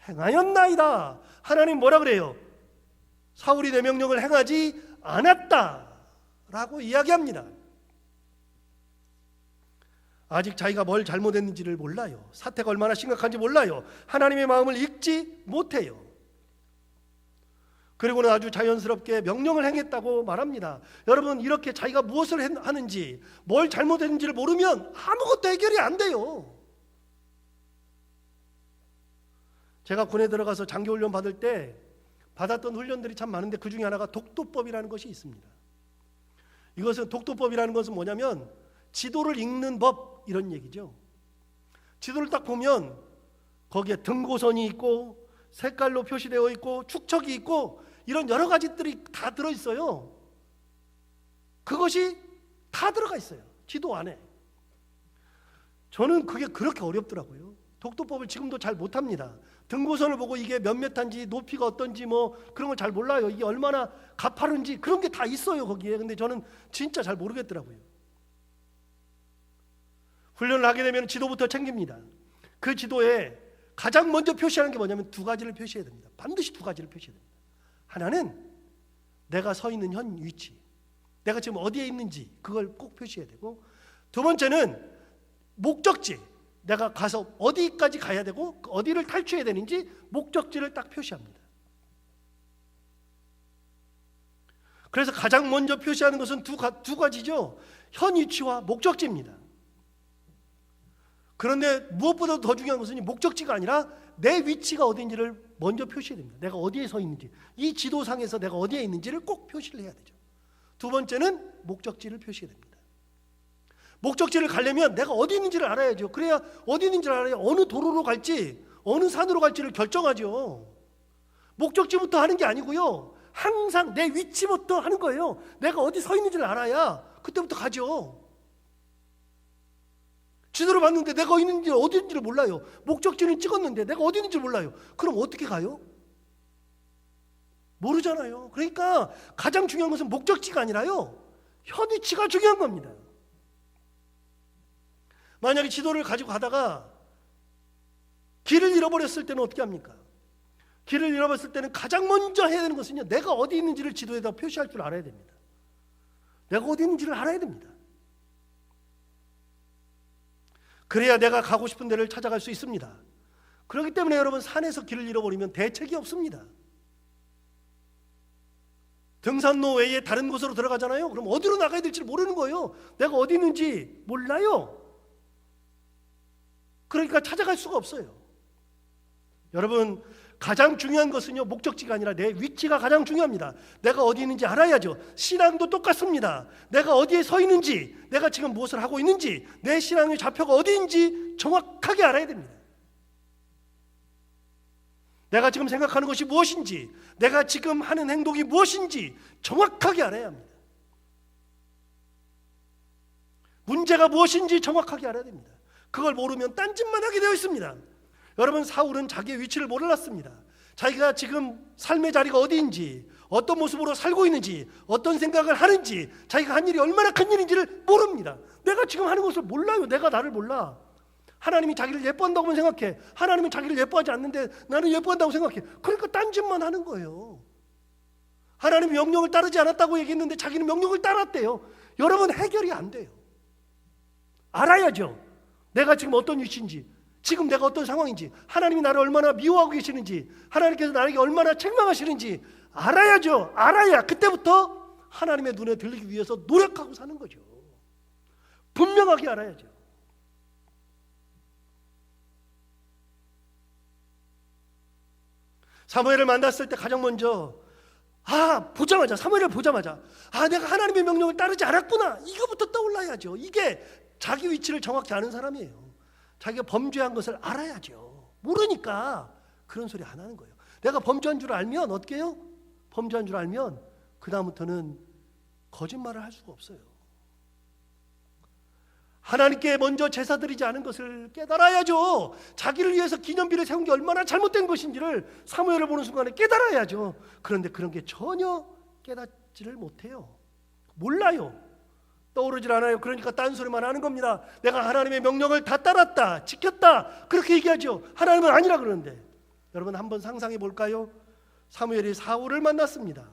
행하였나이다. 하나님 뭐라 그래요? 사울이 내 명령을 행하지 않았다라고 이야기합니다. 아직 자기가 뭘 잘못했는지를 몰라요. 사태가 얼마나 심각한지 몰라요. 하나님의 마음을 읽지 못해요. 그리고는 아주 자연스럽게 명령을 행했다고 말합니다. 여러분, 이렇게 자기가 무엇을 하는지 뭘 잘못했는지를 모르면 아무것도 해결이 안 돼요. 제가 군에 들어가서 장기훈련 받을 때 받았던 훈련들이 참 많은데 그 중에 하나가 독도법이라는 것이 있습니다. 이것은 독도법이라는 것은 뭐냐면 지도를 읽는 법, 이런 얘기죠. 지도를 딱 보면 거기에 등고선이 있고 색깔로 표시되어 있고 축척이 있고 이런 여러 가지들이 다 들어있어요. 그것이 다 들어가 있어요. 지도 안에. 저는 그게 그렇게 어렵더라고요. 독도법을 지금도 잘 못합니다. 등고선을 보고 이게 몇 메타인지 높이가 어떤지 뭐 그런 걸 잘 몰라요. 이게 얼마나 가파른지 그런 게 다 있어요 거기에. 근데 저는 진짜 잘 모르겠더라고요. 훈련을 하게 되면 지도부터 챙깁니다. 그 지도에 가장 먼저 표시하는 게 뭐냐면 두 가지를 표시해야 됩니다. 반드시 두 가지를 표시해야 됩니다. 하나는 내가 서 있는 현 위치, 내가 지금 어디에 있는지 그걸 꼭 표시해야 되고, 두 번째는 목적지, 내가 가서 어디까지 가야 되고 어디를 탈출해야 되는지 목적지를 딱 표시합니다. 그래서 가장 먼저 표시하는 것은 두 가지죠. 현 위치와 목적지입니다. 그런데 무엇보다도 더 중요한 것은 목적지가 아니라 내 위치가 어디인지를 먼저 표시해야 됩니다. 내가 어디에 서 있는지, 이 지도상에서 내가 어디에 있는지를 꼭 표시를 해야 되죠. 두 번째는 목적지를 표시해야 됩니다. 목적지를 가려면 내가 어디 있는지를 알아야죠. 그래야 어디 있는지를 알아야 어느 도로로 갈지 어느 산으로 갈지를 결정하죠. 목적지부터 하는 게 아니고요. 항상 내 위치부터 하는 거예요. 내가 어디 서 있는지를 알아야 그때부터 가죠. 지도를 봤는데 내가 있는지 어디 있는지를 몰라요. 목적지는 찍었는데 내가 어디 있는지 몰라요. 그럼 어떻게 가요? 모르잖아요. 그러니까 가장 중요한 것은 목적지가 아니라요, 현위치가 중요한 겁니다. 만약에 지도를 가지고 가다가 길을 잃어버렸을 때는 어떻게 합니까? 길을 잃어버렸을 때는 가장 먼저 해야 되는 것은요, 내가 어디 있는지를 지도에다 표시할 줄 알아야 됩니다. 내가 어디 있는지를 알아야 됩니다. 그래야 내가 가고 싶은 데를 찾아갈 수 있습니다. 그렇기 때문에 여러분, 산에서 길을 잃어버리면 대책이 없습니다. 등산로 외에 다른 곳으로 들어가잖아요. 그럼 어디로 나가야 될지 모르는 거예요. 내가 어디 있는지 몰라요. 그러니까 찾아갈 수가 없어요. 여러분, 가장 중요한 것은요, 목적지가 아니라 내 위치가 가장 중요합니다. 내가 어디 있는지 알아야죠. 신앙도 똑같습니다. 내가 어디에 서 있는지, 내가 지금 무엇을 하고 있는지, 내 신앙의 좌표가 어디인지 정확하게 알아야 됩니다. 내가 지금 생각하는 것이 무엇인지, 내가 지금 하는 행동이 무엇인지 정확하게 알아야 합니다. 문제가 무엇인지 정확하게 알아야 됩니다. 그걸 모르면 딴짓만 하게 되어 있습니다. 여러분, 사울은 자기의 위치를 몰랐습니다. 자기가 지금 삶의 자리가 어디인지, 어떤 모습으로 살고 있는지, 어떤 생각을 하는지, 자기가 한 일이 얼마나 큰 일인지를 모릅니다. 내가 지금 하는 것을 몰라요. 내가 나를 몰라. 하나님이 자기를 예뻐한다고만 생각해. 하나님은 자기를 예뻐하지 않는데 나는 예뻐한다고 생각해. 그러니까 딴짓만 하는 거예요. 하나님이 명령을 따르지 않았다고 얘기했는데 자기는 명령을 따랐대요. 여러분, 해결이 안 돼요. 알아야죠. 내가 지금 어떤 위치인지, 지금 내가 어떤 상황인지, 하나님이 나를 얼마나 미워하고 계시는지, 하나님께서 나에게 얼마나 책망하시는지 알아야죠. 알아야 그때부터 하나님의 눈에 들리기 위해서 노력하고 사는 거죠. 분명하게 알아야죠. 사무엘을 만났을 때 가장 먼저 보자마자, 사무엘을 보자마자 내가 하나님의 명령을 따르지 않았구나, 이거부터 떠올라야죠. 이게 자기 위치를 정확히 아는 사람이에요. 자기가 범죄한 것을 알아야죠. 모르니까 그런 소리 안 하는 거예요. 내가 범죄한 줄 알면 어떻게 해요? 범죄한 줄 알면 그 다음부터는 거짓말을 할 수가 없어요. 하나님께 먼저 제사 드리지 않은 것을 깨달아야죠. 자기를 위해서 기념비를 세운 게 얼마나 잘못된 것인지를 사무엘을 보는 순간에 깨달아야죠. 그런데 그런 게 전혀 깨닫지를 못해요. 몰라요. 떠오르질 않아요. 그러니까 딴소리만 하는 겁니다. 내가 하나님의 명령을 다 따랐다, 지켰다, 그렇게 얘기하죠. 하나님은 아니라 그러는데. 여러분, 한번 상상해 볼까요? 사무엘이 사울을 만났습니다.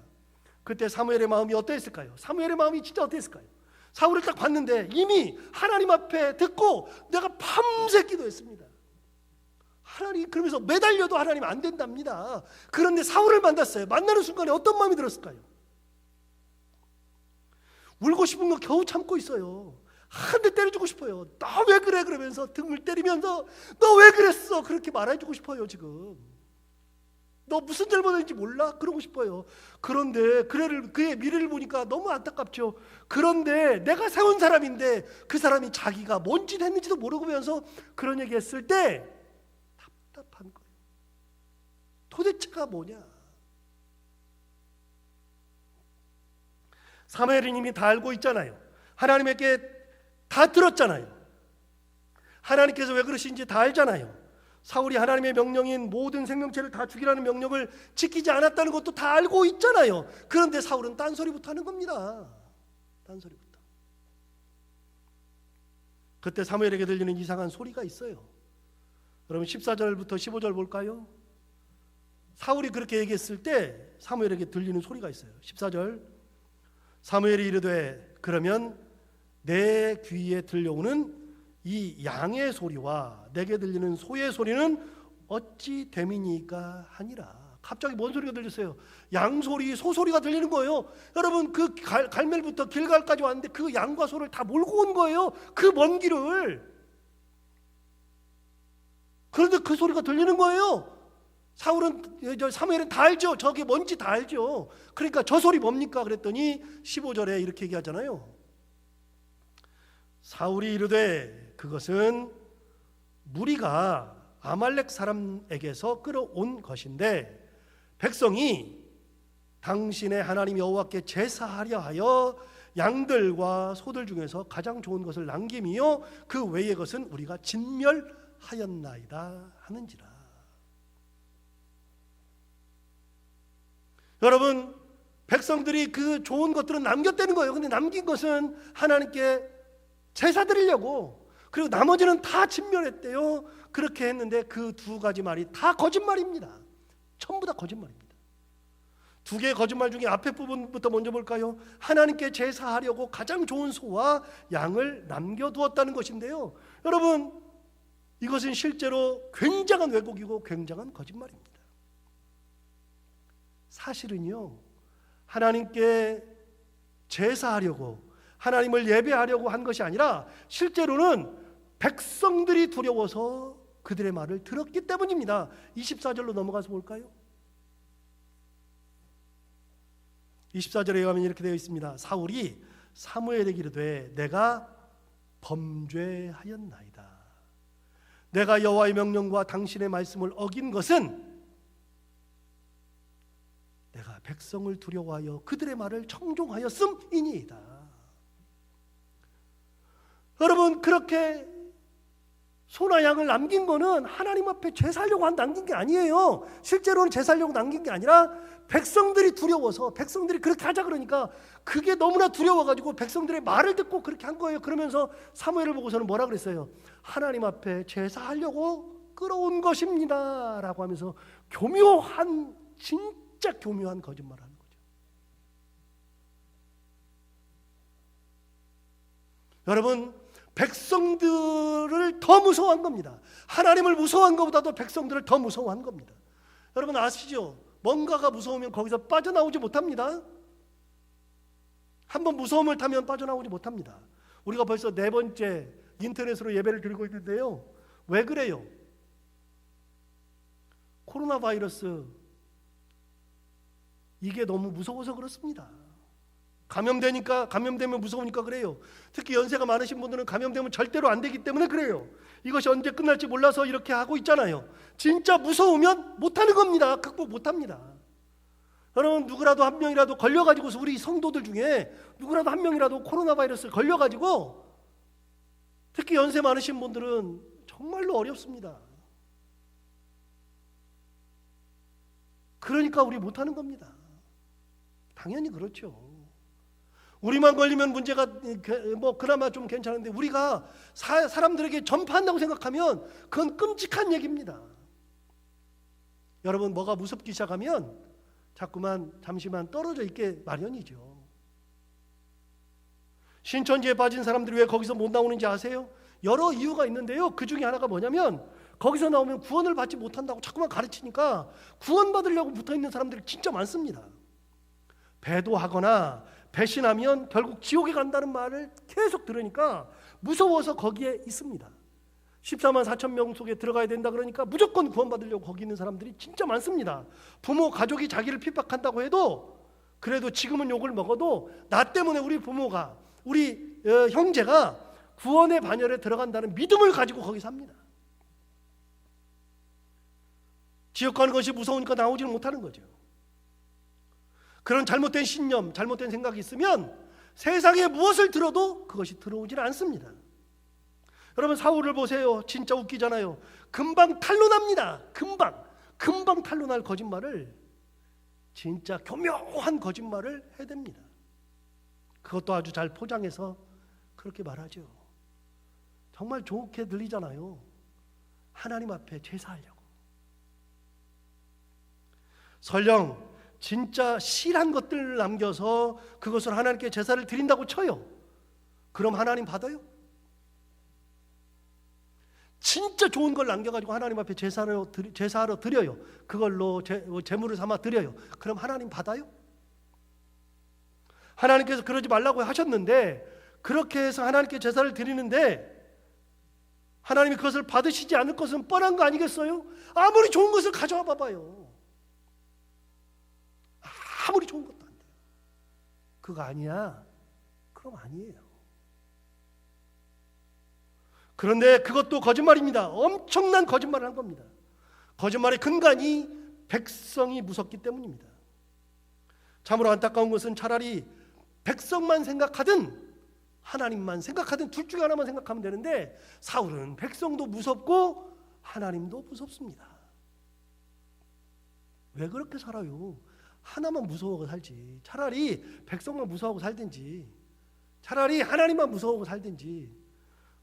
그때 사무엘의 마음이 어땠을까요? 사무엘의 마음이 진짜 어땠을까요? 사울을 딱 봤는데 이미 하나님 앞에 듣고 내가 밤새 기도했습니다. 하나님, 그러면서 매달려도 하나님 안 된답니다. 그런데 사울을 만났어요. 만나는 순간에 어떤 마음이 들었을까요? 울고 싶은 거 겨우 참고 있어요. 한 대 때려주고 싶어요. 너 왜 그래? 그러면서 등을 때리면서 너 왜 그랬어? 그렇게 말해주고 싶어요. 지금 너 무슨 잘못했는지 몰라? 그러고 싶어요. 그런데 그의 미래를 보니까 너무 안타깝죠. 그런데 내가 세운 사람인데 그 사람이 자기가 뭔 짓 했는지도 모르면서 그런 얘기 했을 때 답답한 거예요. 도대체가 뭐냐? 사무엘은 이미 다 알고 있잖아요. 하나님에게 다 들었잖아요. 하나님께서 왜 그러신지 다 알잖아요. 사울이 하나님의 명령인 모든 생명체를 다 죽이라는 명령을 지키지 않았다는 것도 다 알고 있잖아요. 그런데 사울은 딴소리부터 하는 겁니다. 딴소리부터. 그때 사무엘에게 들리는 이상한 소리가 있어요. 여러분, 14절부터 15절 볼까요? 사울이 그렇게 얘기했을 때 사무엘에게 들리는 소리가 있어요. 14절, 사무엘이 이르되 그러면 내 귀에 들려오는 이 양의 소리와 내게 들리는 소의 소리는 어찌 됨이니까 하니라. 갑자기 뭔 소리가 들렸어요? 양 소리, 소 소리가 들리는 거예요. 여러분, 그 갈멜부터 길갈까지 왔는데 그 양과 소를 다 몰고 온 거예요. 그 먼 길을. 그런데 그 소리가 들리는 거예요. 사무엘은 다 알죠. 저게 뭔지 다 알죠. 그러니까 저 소리 뭡니까? 그랬더니 15절에 이렇게 얘기하잖아요. 사울이 이르되 그것은 무리가 아말렉 사람에게서 끌어온 것인데 백성이 당신의 하나님 여호와께 제사하려 하여 양들과 소들 중에서 가장 좋은 것을 남김이요 그 외의 것은 우리가 진멸하였나이다 하는지라. 여러분, 백성들이 그 좋은 것들은 남겼다는 거예요. 근데 남긴 것은 하나님께 제사 드리려고, 그리고 나머지는 다 진멸했대요. 그렇게 했는데 그 두 가지 말이 다 거짓말입니다. 전부 다 거짓말입니다. 두 개의 거짓말 중에 앞에 부분부터 먼저 볼까요? 하나님께 제사하려고 가장 좋은 소와 양을 남겨두었다는 것인데요. 여러분, 이것은 실제로 굉장한 왜곡이고 굉장한 거짓말입니다. 사실은요, 하나님께 제사하려고, 하나님을 예배하려고 한 것이 아니라 실제로는 백성들이 두려워서 그들의 말을 들었기 때문입니다. 24절로 넘어가서 볼까요? 24절에 가면 이렇게 되어 있습니다. 사울이 사무엘에게 이르되 내가 범죄하였나이다. 내가 여호와의 명령과 당신의 말씀을 어긴 것은 내가 백성을 두려워하여 그들의 말을 청종하였음이니이다. 여러분, 그렇게 소나 양을 남긴 거는 하나님 앞에 제사하려고 남긴 게 아니에요. 실제로는 제사하려고 남긴 게 아니라 백성들이 두려워서, 백성들이 그렇게 하자 그러니까 그게 너무나 두려워가지고 백성들의 말을 듣고 그렇게 한 거예요. 그러면서 사무엘을 보고서는 뭐라 그랬어요? 하나님 앞에 제사하려고 끌어온 것입니다 라고 하면서 교묘한, 진짜 교묘한 거짓말을 하는 거죠. 여러분, 백성들을 더 무서워한 겁니다. 하나님을 무서워한 것보다도 백성들을 더 무서워한 겁니다. 여러분 아시죠? 뭔가가 무서우면 거기서 빠져나오지 못합니다. 한번 무서움을 타면 빠져나오지 못합니다. 우리가 벌써 4번째 인터넷으로 예배를 드리고 있는데요. 왜 그래요? 코로나 바이러스, 이게 너무 무서워서 그렇습니다. 감염되면 무서우니까 그래요. 특히 연세가 많으신 분들은 감염되면 절대로 안 되기 때문에 그래요. 이것이 언제 끝날지 몰라서 이렇게 하고 있잖아요. 진짜 무서우면 못하는 겁니다. 극복 못합니다. 여러분, 누구라도 한 명이라도 걸려가지고서, 우리 성도들 중에 누구라도 한 명이라도 코로나 바이러스를 걸려가지고, 특히 연세 많으신 분들은 정말로 어렵습니다. 그러니까 우리 못하는 겁니다. 당연히 그렇죠. 우리만 걸리면 문제가 뭐 그나마 좀 괜찮은데 우리가 사람들에게 전파한다고 생각하면 그건 끔찍한 얘기입니다. 여러분, 뭐가 무섭기 시작하면 자꾸만 잠시만 떨어져 있게 마련이죠. 신천지에 빠진 사람들이 왜 거기서 못 나오는지 아세요? 여러 이유가 있는데요. 그 중에 하나가 뭐냐면 거기서 나오면 구원을 받지 못한다고 자꾸만 가르치니까 구원받으려고 붙어있는 사람들이 진짜 많습니다. 배도하거나 배신하면 결국 지옥에 간다는 말을 계속 들으니까 무서워서 거기에 있습니다. 14만 4천 명 속에 들어가야 된다 그러니까 무조건 구원받으려고 거기 있는 사람들이 진짜 많습니다. 부모, 가족이 자기를 핍박한다고 해도 그래도 지금은 욕을 먹어도 나 때문에 우리 부모가, 우리 형제가 구원의 반열에 들어간다는 믿음을 가지고 거기 삽니다. 지옥 가는 것이 무서우니까 나오지는 못하는 거죠. 그런 잘못된 신념, 잘못된 생각이 있으면 세상에 무엇을 들어도 그것이 들어오질 않습니다. 여러분, 사울을 보세요. 진짜 웃기잖아요. 금방 탄로납니다. 금방 탄로날 거짓말을, 진짜 교묘한 거짓말을 해댑니다. 그것도 아주 잘 포장해서 그렇게 말하죠. 정말 좋게 들리잖아요. 하나님 앞에 제사하려고. 설령 진짜 실한 것들을 남겨서 그것을 하나님께 제사를 드린다고 쳐요. 그럼 하나님 받아요? 진짜 좋은 걸 남겨가지고 하나님 앞에 제사하러 드려요. 그걸로 제물을 삼아 드려요. 그럼 하나님 받아요? 하나님께서 그러지 말라고 하셨는데 그렇게 해서 하나님께 제사를 드리는데 하나님이 그것을 받으시지 않을 것은 뻔한 거 아니겠어요? 아무리 좋은 것을 가져와 봐봐요. 아무리 좋은 것도 안 돼요. 그거 아니야? 그럼 아니에요. 그런데 그것도 거짓말입니다. 엄청난 거짓말을 한 겁니다. 거짓말의 근간이 백성이 무섭기 때문입니다. 참으로 안타까운 것은 차라리 백성만 생각하든 하나님만 생각하든 둘 중에 하나만 생각하면 되는데 사울은 백성도 무섭고 하나님도 무섭습니다. 왜 그렇게 살아요? 하나만 무서워하고 살지. 차라리 백성만 무서워하고 살든지, 차라리 하나님만 무서워하고 살든지.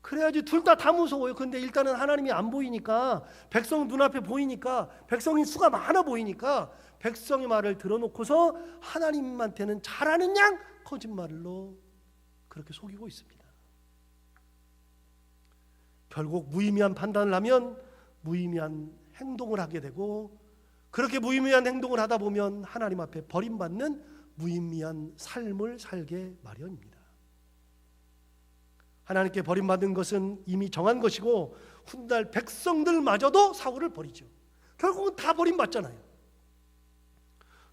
그래야지. 둘 다 무서워요. 근데 일단은 하나님이 안 보이니까, 백성 눈앞에 보이니까, 백성인 수가 많아 보이니까 백성의 말을 들어놓고서 하나님한테는 잘하는 양 거짓말로 그렇게 속이고 있습니다. 결국 무의미한 판단을 하면 무의미한 행동을 하게 되고, 그렇게 무의미한 행동을 하다 보면 하나님 앞에 버림받는 무의미한 삶을 살게 마련입니다. 하나님께 버림받은 것은 이미 정한 것이고 훗날 백성들마저도 사울을 버리죠. 결국은 다 버림받잖아요.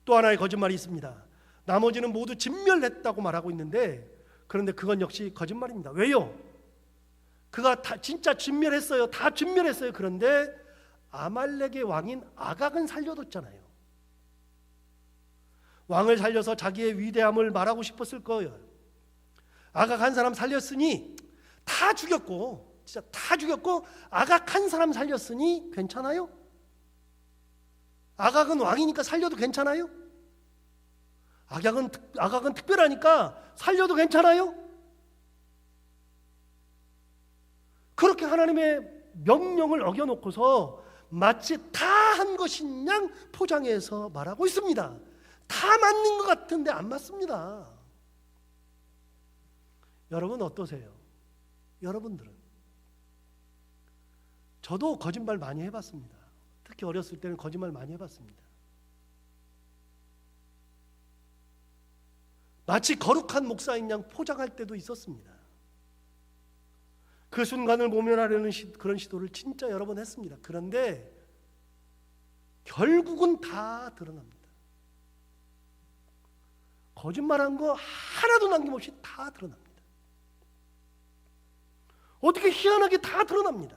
또 하나의 거짓말이 있습니다. 나머지는 모두 진멸했다고 말하고 있는데, 그런데 그건 역시 거짓말입니다. 왜요? 그가 다 진짜 진멸했어요. 다 진멸했어요. 그런데 아말렉의 왕인 아각은 살려뒀잖아요. 왕을 살려서 자기의 위대함을 말하고 싶었을 거예요. 아각 한 사람 살렸으니 다 죽였고, 진짜 다 죽였고 아각 한 사람 살렸으니 괜찮아요? 아각은 왕이니까 살려도 괜찮아요? 아각은 특별하니까 살려도 괜찮아요? 그렇게 하나님의 명령을 어겨놓고서 마치 다 한 것인 양 포장해서 말하고 있습니다. 다 맞는 것 같은데 안 맞습니다. 여러분 어떠세요? 여러분들은? 저도 거짓말 많이 해봤습니다. 특히 어렸을 때는 거짓말 많이 해봤습니다. 마치 거룩한 목사인 양 포장할 때도 있었습니다. 그 순간을 모면하려는 그런 시도를 진짜 여러 번 했습니다. 그런데 결국은 다 드러납니다. 거짓말한 거 하나도 남김없이 다 드러납니다. 어떻게 희한하게 다 드러납니다.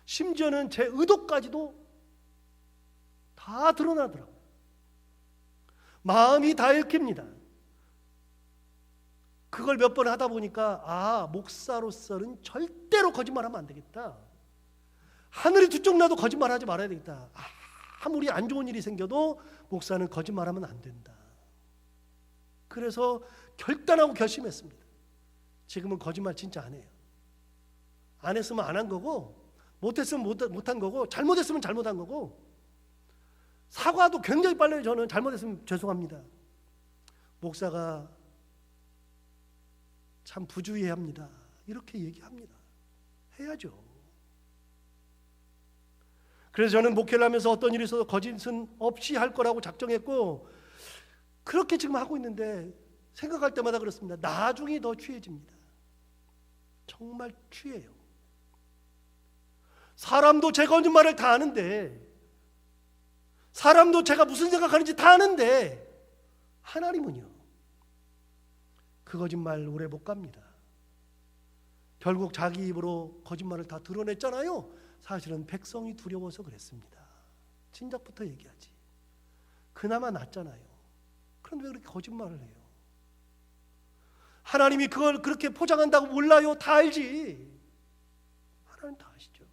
심지어는 제 의도까지도 다 드러나더라고요. 마음이 다 읽힙니다. 그걸 몇 번 하다 보니까 목사로서는 절대로 거짓말하면 안 되겠다. 하늘이 두 쪽 나도 거짓말하지 말아야 되겠다. 아무리 안 좋은 일이 생겨도 목사는 거짓말하면 안 된다. 그래서 결단하고 결심했습니다. 지금은 거짓말 진짜 안 해요. 안 했으면 안 한 거고, 못했으면 못한 거고, 잘못했으면 잘못한 거고, 사과도 굉장히 빨라요. 저는 잘못했으면 죄송합니다. 목사가 참 부주의합니다. 이렇게 얘기합니다. 해야죠. 그래서 저는 목회를 하면서 어떤 일이 있어도 거짓은 없이 할 거라고 작정했고, 그렇게 지금 하고 있는데 생각할 때마다 그렇습니다. 나중이 더 취해집니다. 정말 취해요. 사람도 제 거짓말을 다 아는데, 사람도 제가 무슨 생각하는지 다 아는데, 하나님은요, 그 거짓말 오래 못 갑니다. 결국 자기 입으로 거짓말을 다 드러냈잖아요. 사실은 백성이 두려워서 그랬습니다. 진작부터 얘기하지. 그나마 낫잖아요. 그런데 왜 그렇게 거짓말을 해요? 하나님이 그걸 그렇게 포장한다고 몰라요? 다 알지. 하나님 다 아시죠.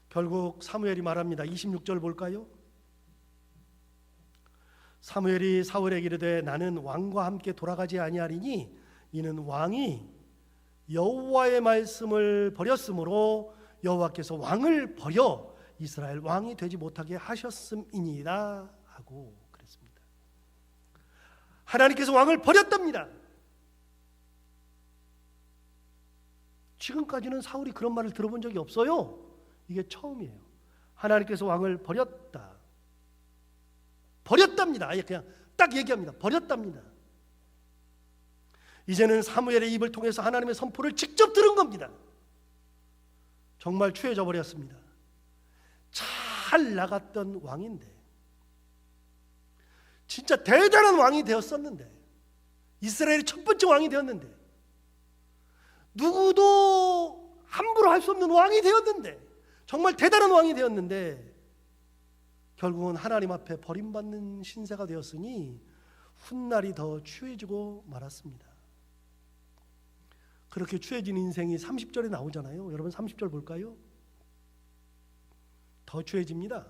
결국 사무엘이 말합니다. 26절 볼까요? 사무엘이 사울에게 이르되 나는 왕과 함께 돌아가지 아니하리니 이는 왕이 여호와의 말씀을 버렸으므로 여호와께서 왕을 버려 이스라엘 왕이 되지 못하게 하셨음이니라 하고 그랬습니다. 하나님께서 왕을 버렸답니다. 지금까지는 사울이 그런 말을 들어본 적이 없어요. 이게 처음이에요. 하나님께서 왕을 버렸답니다. 아예 그냥 딱 얘기합니다. 버렸답니다. 이제는 사무엘의 입을 통해서 하나님의 선포를 직접 들은 겁니다. 정말 취해져 버렸습니다. 잘 나갔던 왕인데, 진짜 대단한 왕이 되었었는데, 이스라엘의 첫 번째 왕이 되었는데, 누구도 함부로 할 수 없는 왕이 되었는데, 정말 대단한 왕이 되었는데, 결국은 하나님 앞에 버림받는 신세가 되었으니 훗날이 더 추해지고 말았습니다. 그렇게 추해진 인생이 30절에 나오잖아요. 여러분 30절 볼까요? 더 추해집니다.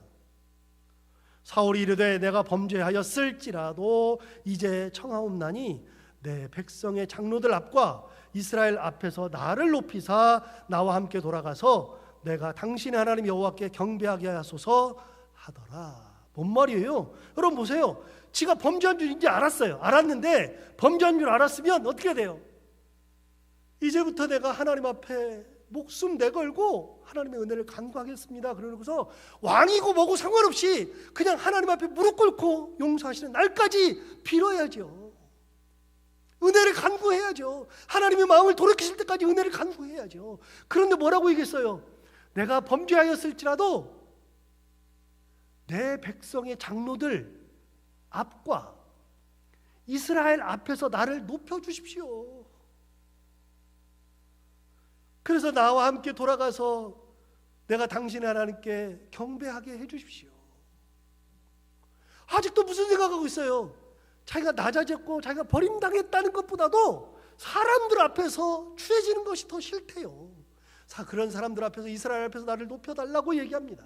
사울이 이르되 내가 범죄하였을지라도 이제 청하옵나니 내 백성의 장로들 앞과 이스라엘 앞에서 나를 높이사 나와 함께 돌아가서 내가 당신의 하나님 여호와께 경배하게 하소서 하더라. 뭔 말이에요? 여러분 보세요. 지가 범죄한 줄 이제 알았어요. 알았는데 범죄한 줄 알았으면 어떻게 돼요? 이제부터 내가 하나님 앞에 목숨 내걸고 하나님의 은혜를 간구하겠습니다. 그러고서 왕이고 뭐고 상관없이 그냥 하나님 앞에 무릎 꿇고 용서하시는 날까지 빌어야죠. 은혜를 간구해야죠. 하나님의 마음을 돌이키실 때까지 은혜를 간구해야죠. 그런데 뭐라고 얘기했어요? 내가 범죄하였을지라도 내 백성의 장로들 앞과 이스라엘 앞에서 나를 높여주십시오. 그래서 나와 함께 돌아가서 내가 당신의 하나님께 경배하게 해주십시오. 아직도 무슨 생각하고 있어요? 자기가 낮아졌고 자기가 버림당했다는 것보다도 사람들 앞에서 추해지는 것이 더 싫대요. 그런 사람들 앞에서 이스라엘 앞에서 나를 높여달라고 얘기합니다.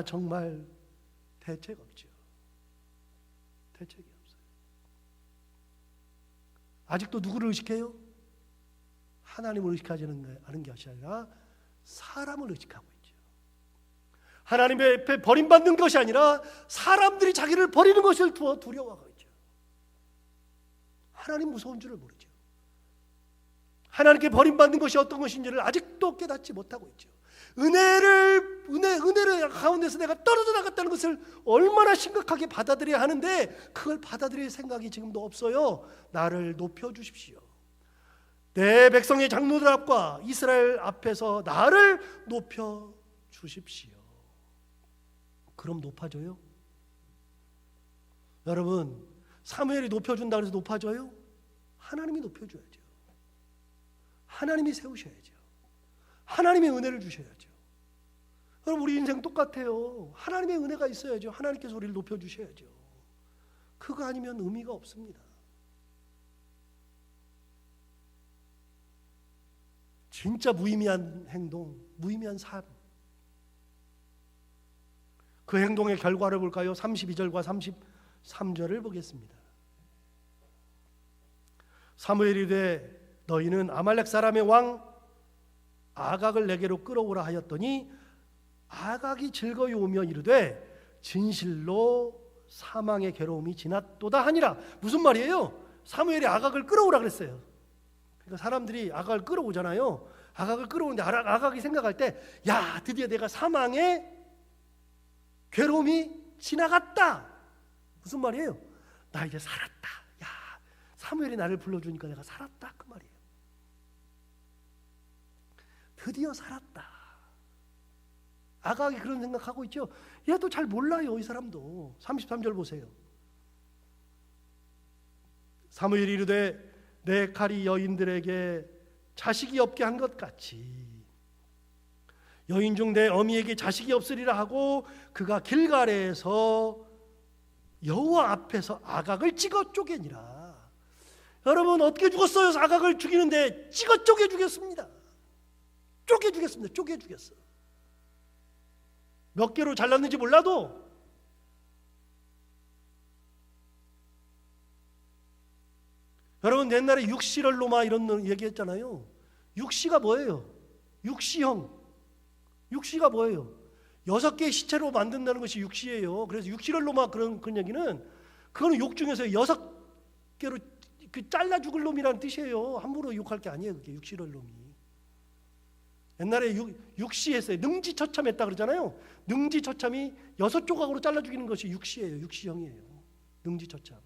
정말 대책 없죠. 대책이 없어요. 아직도 누구를 의식해요? 하나님을 의식하지는 않은 것이 아니라 사람을 의식하고 있죠. 하나님의 앞에 버림받는 것이 아니라 사람들이 자기를 버리는 것을 두려워하고 있죠. 하나님 무서운 줄을 모르죠. 하나님께 버림받는 것이 어떤 것인지를 아직도 깨닫지 못하고 있죠. 은혜를 가운데서 내가 떨어져 나갔다는 것을 얼마나 심각하게 받아들여야 하는데 그걸 받아들일 생각이 지금도 없어요. 나를 높여주십시오. 내 백성의 장로들 앞과 이스라엘 앞에서 나를 높여주십시오. 그럼 높아져요? 여러분, 사무엘이 높여준다 그래서 높아져요? 하나님이 높여줘야죠. 하나님이 세우셔야죠. 하나님의 은혜를 주셔야죠. 여러분, 우리 인생 똑같아요. 하나님의 은혜가 있어야죠. 하나님께서 우리를 높여주셔야죠. 그거 아니면 의미가 없습니다. 진짜 무의미한 행동, 무의미한 삶. 그 행동의 결과를 볼까요? 32절과 33절을 보겠습니다. 사무엘이 이르되 너희는 아말렉 사람의 왕 아각을 내게로 끌어오라 하였더니 아각이 즐거이 오며 이르되 진실로 사망의 괴로움이 지났도다 하니라. 무슨 말이에요? 사무엘이 아각을 끌어오라 그랬어요. 그러니까 사람들이 아각을 끌어오잖아요. 아각을 끌어오는데 아각이 생각할 때, 야, 드디어 내가 사망의 괴로움이 지나갔다. 무슨 말이에요? 나 이제 살았다. 야, 사무엘이 나를 불러주니까 내가 살았다. 그 말이에요. 드디어 살았다. 아각이 그런 생각하고 있죠. 얘도 잘 몰라요, 이 사람도. 33절 보세요. 사무엘이 이르되 내 칼이 여인들에게 자식이 없게 한 것 같이 여인 중 내 어미에게 자식이 없으리라 하고 그가 길갈에서 여호와 앞에서 아각을 찍어 쪼개니라. 여러분, 어떻게 죽었어요? 아각을 죽이는데 찍어 쪼개 죽였습니다. 쪼개 죽였습니다. 쪼개 죽였어. 몇 개로 잘랐는지 몰라도 여러분, 옛날에 육시럴로마 이런 얘기했잖아요. 육시가 뭐예요? 육시형. 육시가 뭐예요? 6개의 시체로 만든다는 것이 육시예요. 그래서 육시럴로마 그런 얘기는 그거는 욕 중에서 6개로 그 잘라 죽을 놈이라는 뜻이에요. 함부로 욕할 게 아니에요. 그게 육시럴놈이. 옛날에 육시했어요. 능지처참했다 그러잖아요. 능지처참이 6조각으로 잘라 죽이는 것이 육시예요. 육시형이에요. 능지처참.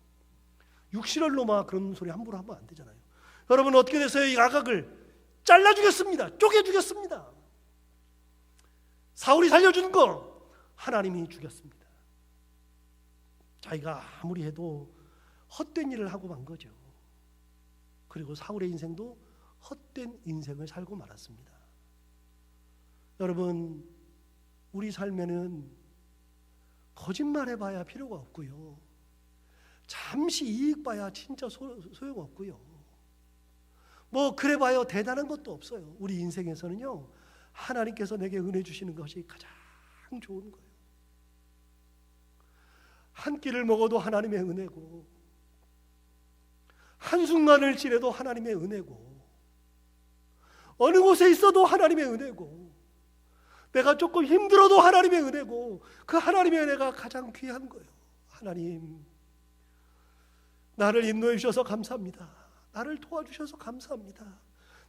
육시럴로마 그런 소리 함부로 하면 안 되잖아요. 여러분, 어떻게 됐어요? 이 아각을 잘라 죽였습니다. 쪼개 죽였습니다. 사울이 살려주는 거 하나님이 죽였습니다. 자기가 아무리 해도 헛된 일을 하고 만 거죠. 그리고 사울의 인생도 헛된 인생을 살고 말았습니다. 여러분, 우리 삶에는 거짓말해봐야 필요가 없고요. 잠시 이익 봐야 진짜 소용없고요. 뭐 그래봐야 대단한 것도 없어요. 우리 인생에서는요, 하나님께서 내게 은혜 주시는 것이 가장 좋은 거예요. 한 끼를 먹어도 하나님의 은혜고, 한순간을 지내도 하나님의 은혜고, 어느 곳에 있어도 하나님의 은혜고, 내가 조금 힘들어도 하나님의 은혜고, 그 하나님의 은혜가 가장 귀한 거예요. 하나님, 나를 인도해 주셔서 감사합니다. 나를 도와주셔서 감사합니다.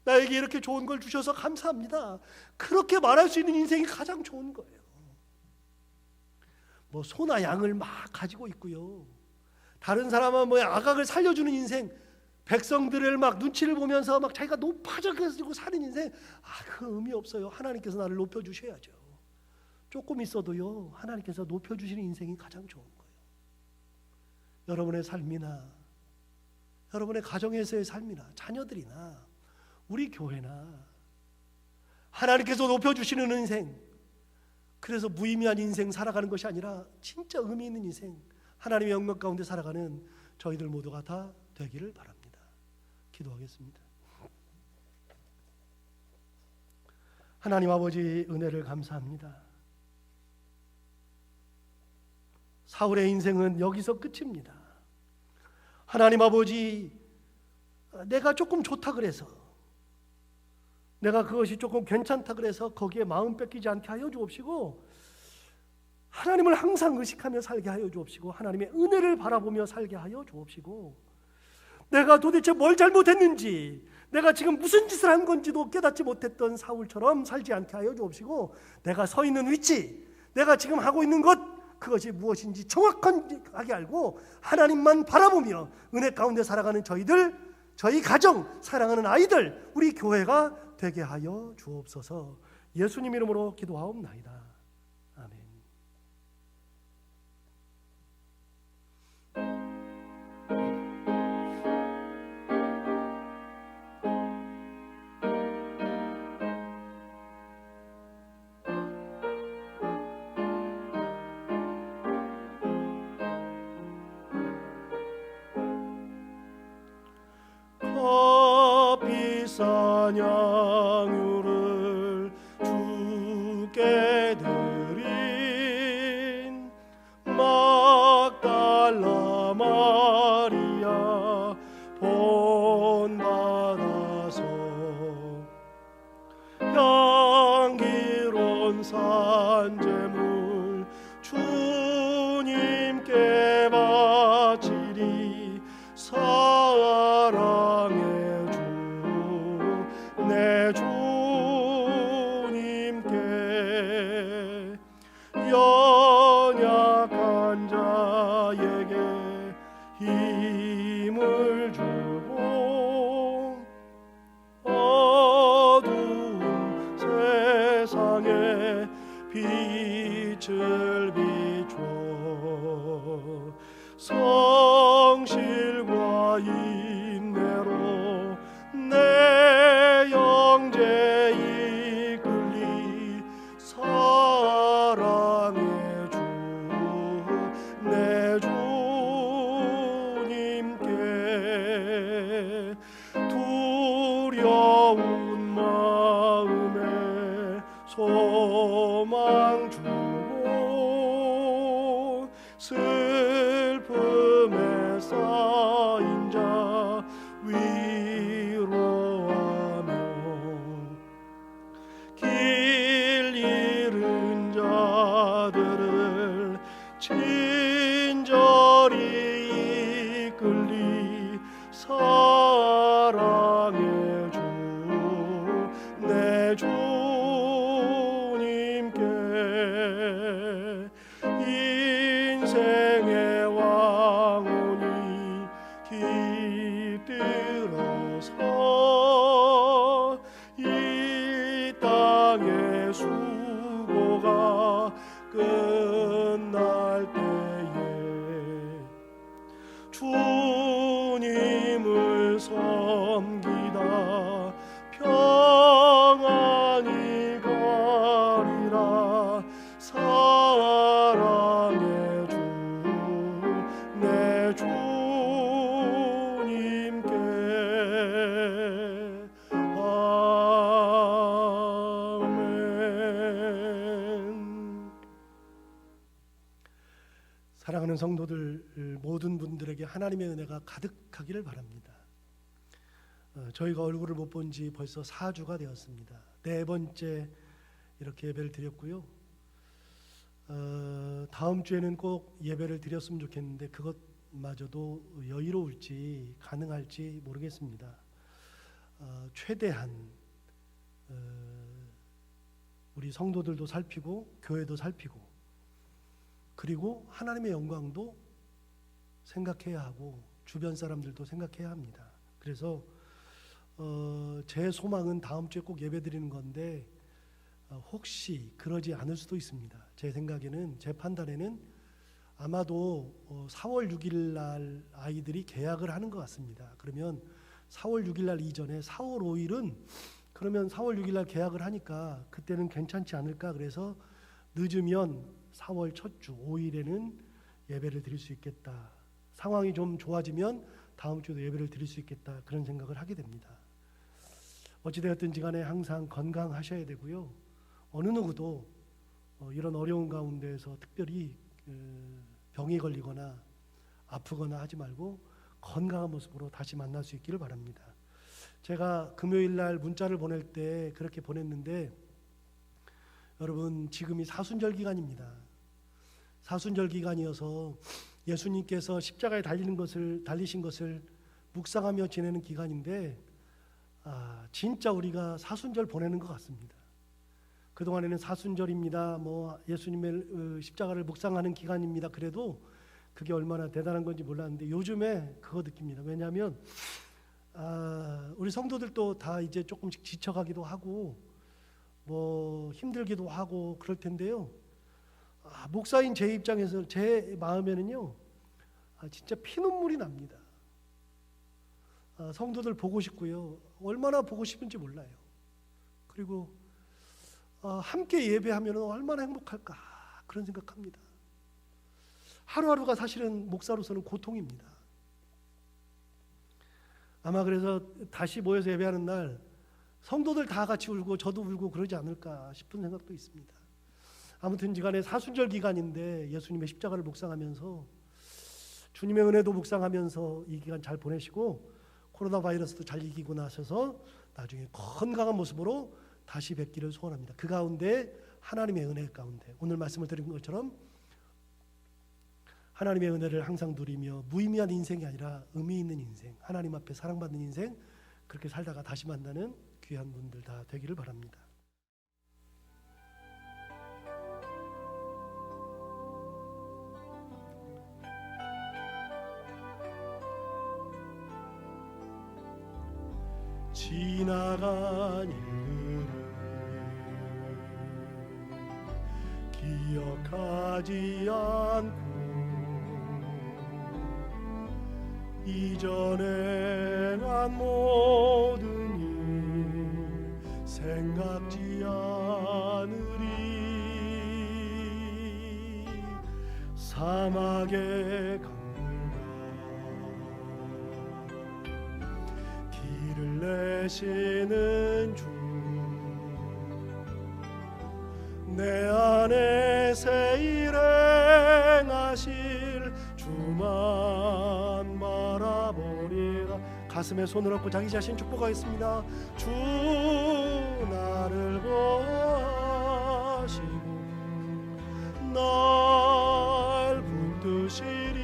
나에게 이렇게 좋은 걸 주셔서 감사합니다. 그렇게 말할 수 있는 인생이 가장 좋은 거예요. 뭐 소나 양을 막 가지고 있고요, 다른 사람은 뭐 아각을 살려주는 인생, 백성들을 막 눈치를 보면서 막 자기가 높아져가지고 사는 인생, 그 의미 없어요. 하나님께서 나를 높여주셔야죠. 조금 있어도요, 하나님께서 높여주시는 인생이 가장 좋은 거예요. 여러분의 삶이나 여러분의 가정에서의 삶이나 자녀들이나 우리 교회나 하나님께서 높여주시는 인생, 그래서 무의미한 인생 살아가는 것이 아니라 진짜 의미 있는 인생, 하나님의 영광 가운데 살아가는 저희들 모두가 다 되기를 바랍니다. 기도하겠습니다. 하나님 아버지, 은혜를 감사합니다. 사울의 인생은 여기서 끝입니다. 하나님 아버지, 내가 조금 좋다 그래서, 내가 그것이 조금 괜찮다 그래서 거기에 마음 뺏기지 않게 하여 주옵시고, 하나님을 항상 의식하며 살게 하여 주옵시고, 하나님의 은혜를 바라보며 살게 하여 주옵시고, 내가 도대체 뭘 잘못했는지, 내가 지금 무슨 짓을 한 건지도 깨닫지 못했던 사울처럼 살지 않게 하여 주옵시고, 내가 서 있는 위치, 내가 지금 하고 있는 것, 그것이 무엇인지 정확하게 알고 하나님만 바라보며 은혜 가운데 살아가는 저희들, 저희 가정, 사랑하는 아이들, 우리 교회가 되게 하여 주옵소서. 예수님 이름으로 기도하옵나이다. 아멘. 비싼 양유를 주께 드린 막달라 마리아 본받아서 향기로운 산제물 주님께 바치리. 사랑의 주 내 주님께 연약한 자에게 힘을 주고 어두운 세상에 빛을 비춰 성실과 인내로 내 영제 이끌리. 사랑의 주 내 주님께 두려운 마음에 소망 주고 슬픔에 쌓인 자 위로하며 길 잃은 자들을 친절히 이끌리. 사랑의 주 내 주님께 인생의 왕혼이 깃들어서 이 땅의 수고가 끝날 때에 주님을 섬기다 평안히 가리라. 사랑의 성도들 모든 분들에게 하나님의 은혜가 가득하기를 바랍니다. 저희가 얼굴을 못 본 지 벌써 4주가 되었습니다. 4번째 이렇게 예배를 드렸고요. 다음 주에는 꼭 예배를 드렸으면 좋겠는데 그것마저도 여유로울지 가능할지 모르겠습니다. 최대한 우리 성도들도 살피고 교회도 살피고 그리고 하나님의 영광도 생각해야 하고 주변 사람들도 생각해야 합니다. 그래서 제 소망은 다음 주에 꼭 예배 드리는 건데 혹시 그러지 않을 수도 있습니다. 제 생각에는, 제 판단에는 아마도 4월 6일 날 아이들이 개학을 하는 것 같습니다. 그러면 4월 6일 날 이전에 4월 5일은 그러면 4월 6일 날 개학을 하니까 그때는 괜찮지 않을까. 그래서 늦으면 4월 첫 주 5일에는 예배를 드릴 수 있겠다. 상황이 좀 좋아지면 다음 주도 예배를 드릴 수 있겠다. 그런 생각을 하게 됩니다. 어찌되었든지 간에 항상 건강하셔야 되고요. 어느 누구도 이런 어려운 가운데에서 특별히 병이 걸리거나 아프거나 하지 말고 건강한 모습으로 다시 만날 수 있기를 바랍니다. 제가 금요일 날 문자를 보낼 때 그렇게 보냈는데 여러분 지금이 사순절 기간입니다. 사순절 기간이어서 예수님께서 십자가에 달리신 것을 묵상하며 지내는 기간인데 진짜 우리가 사순절 보내는 것 같습니다. 그동안에는 사순절입니다. 예수님의 십자가를 묵상하는 기간입니다. 그래도 그게 얼마나 대단한 건지 몰랐는데 요즘에 그거 느낍니다. 왜냐하면 우리 성도들도 다 이제 조금씩 지쳐가기도 하고 힘들기도 하고 그럴 텐데요. 목사인 제 입장에서 제 마음에는요 진짜 피눈물이 납니다. 성도들 보고 싶고요. 얼마나 보고 싶은지 몰라요. 그리고 함께 예배하면 얼마나 행복할까 그런 생각합니다. 하루하루가 사실은 목사로서는 고통입니다. 아마 그래서 다시 모여서 예배하는 날 성도들 다 같이 울고 저도 울고 그러지 않을까 싶은 생각도 있습니다. 아무튼 간에 사순절 기간인데 예수님의 십자가를 묵상하면서 주님의 은혜도 묵상하면서 이 기간 잘 보내시고 코로나 바이러스도 잘 이기고 나셔서 나중에 건강한 모습으로 다시 뵙기를 소원합니다. 그 가운데 하나님의 은혜 가운데 오늘 말씀을 드린 것처럼 하나님의 은혜를 항상 누리며 무의미한 인생이 아니라 의미 있는 인생, 하나님 앞에 사랑받는 인생 그렇게 살다가 다시 만나는 귀한 분들 다 되기를 바랍니다. 지나간 일들을 기억하지 않고 이전에 난 모든 일 생각지 않으리 사막의 길을 내시는 주 내 안에 새 일 행하실 주만 바라보리라. 가슴에 손을 얹고 자기 자신 축복하겠습니다. 주 나를 보시고 날 붙드시리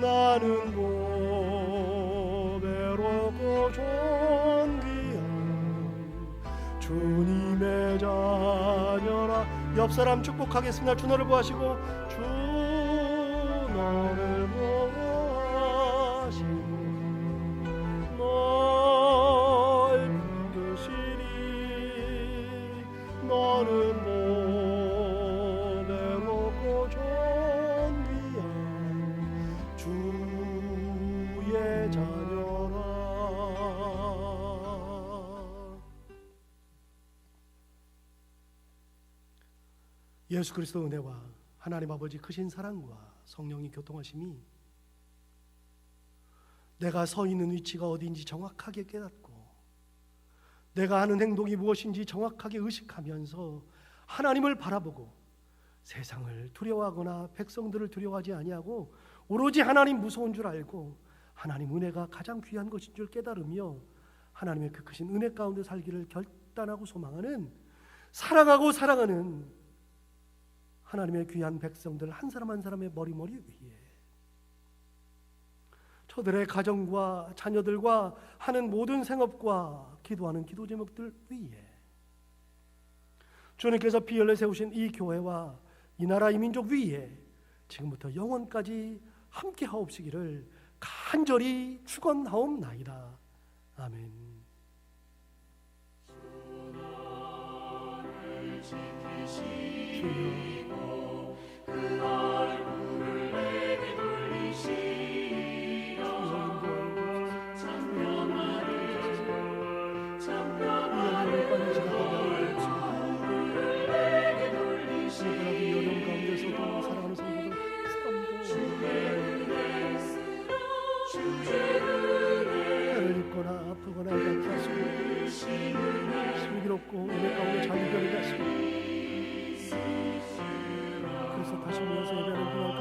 나는 고배롭고 존귀한 주님의 자녀라. 옆 사람 축복하겠습니다. 주 너를 보시고 주 너를 보시고 널 붙드시리 너는 보배롭고 존귀한 주의 자녀라. 예수 그리스도 은혜와 하나님 아버지 크신 사랑과 성령이 교통하심이 내가 서 있는 위치가 어디인지 정확하게 깨닫고 내가 하는 행동이 무엇인지 정확하게 의식하면서 하나님을 바라보고 세상을 두려워하거나 백성들을 두려워하지 아니하고 오로지 하나님 무서운 줄 알고 하나님 은혜가 가장 귀한 것인 줄 깨달으며 하나님의 그 크신 은혜 가운데 살기를 결단하고 소망하는, 사랑하고 사랑하는 하나님의 귀한 백성들 한 사람 한 사람의 머리머리 위에, 저들의 가정과 자녀들과 하는 모든 생업과 기도하는 기도 제목들 위에 주님께서 피 흘려 세우신 이 교회와 이 나라 이 민족 위에 지금부터 영원까지 함께 하옵시기를 간절히 축원하옵나이다. 아멘. 주여 그 얼굴을 내게 돌리시며 참평하게 얼굴을 내게 돌리시며 이 어려운 가운데서도 사랑하는 성도들 해를 입거나 아프거나 하지 않게 하시고 슬기롭고 은혜 가운데 잘 이겨내게 하시고 그래서 다시 모여서 예배하는 그날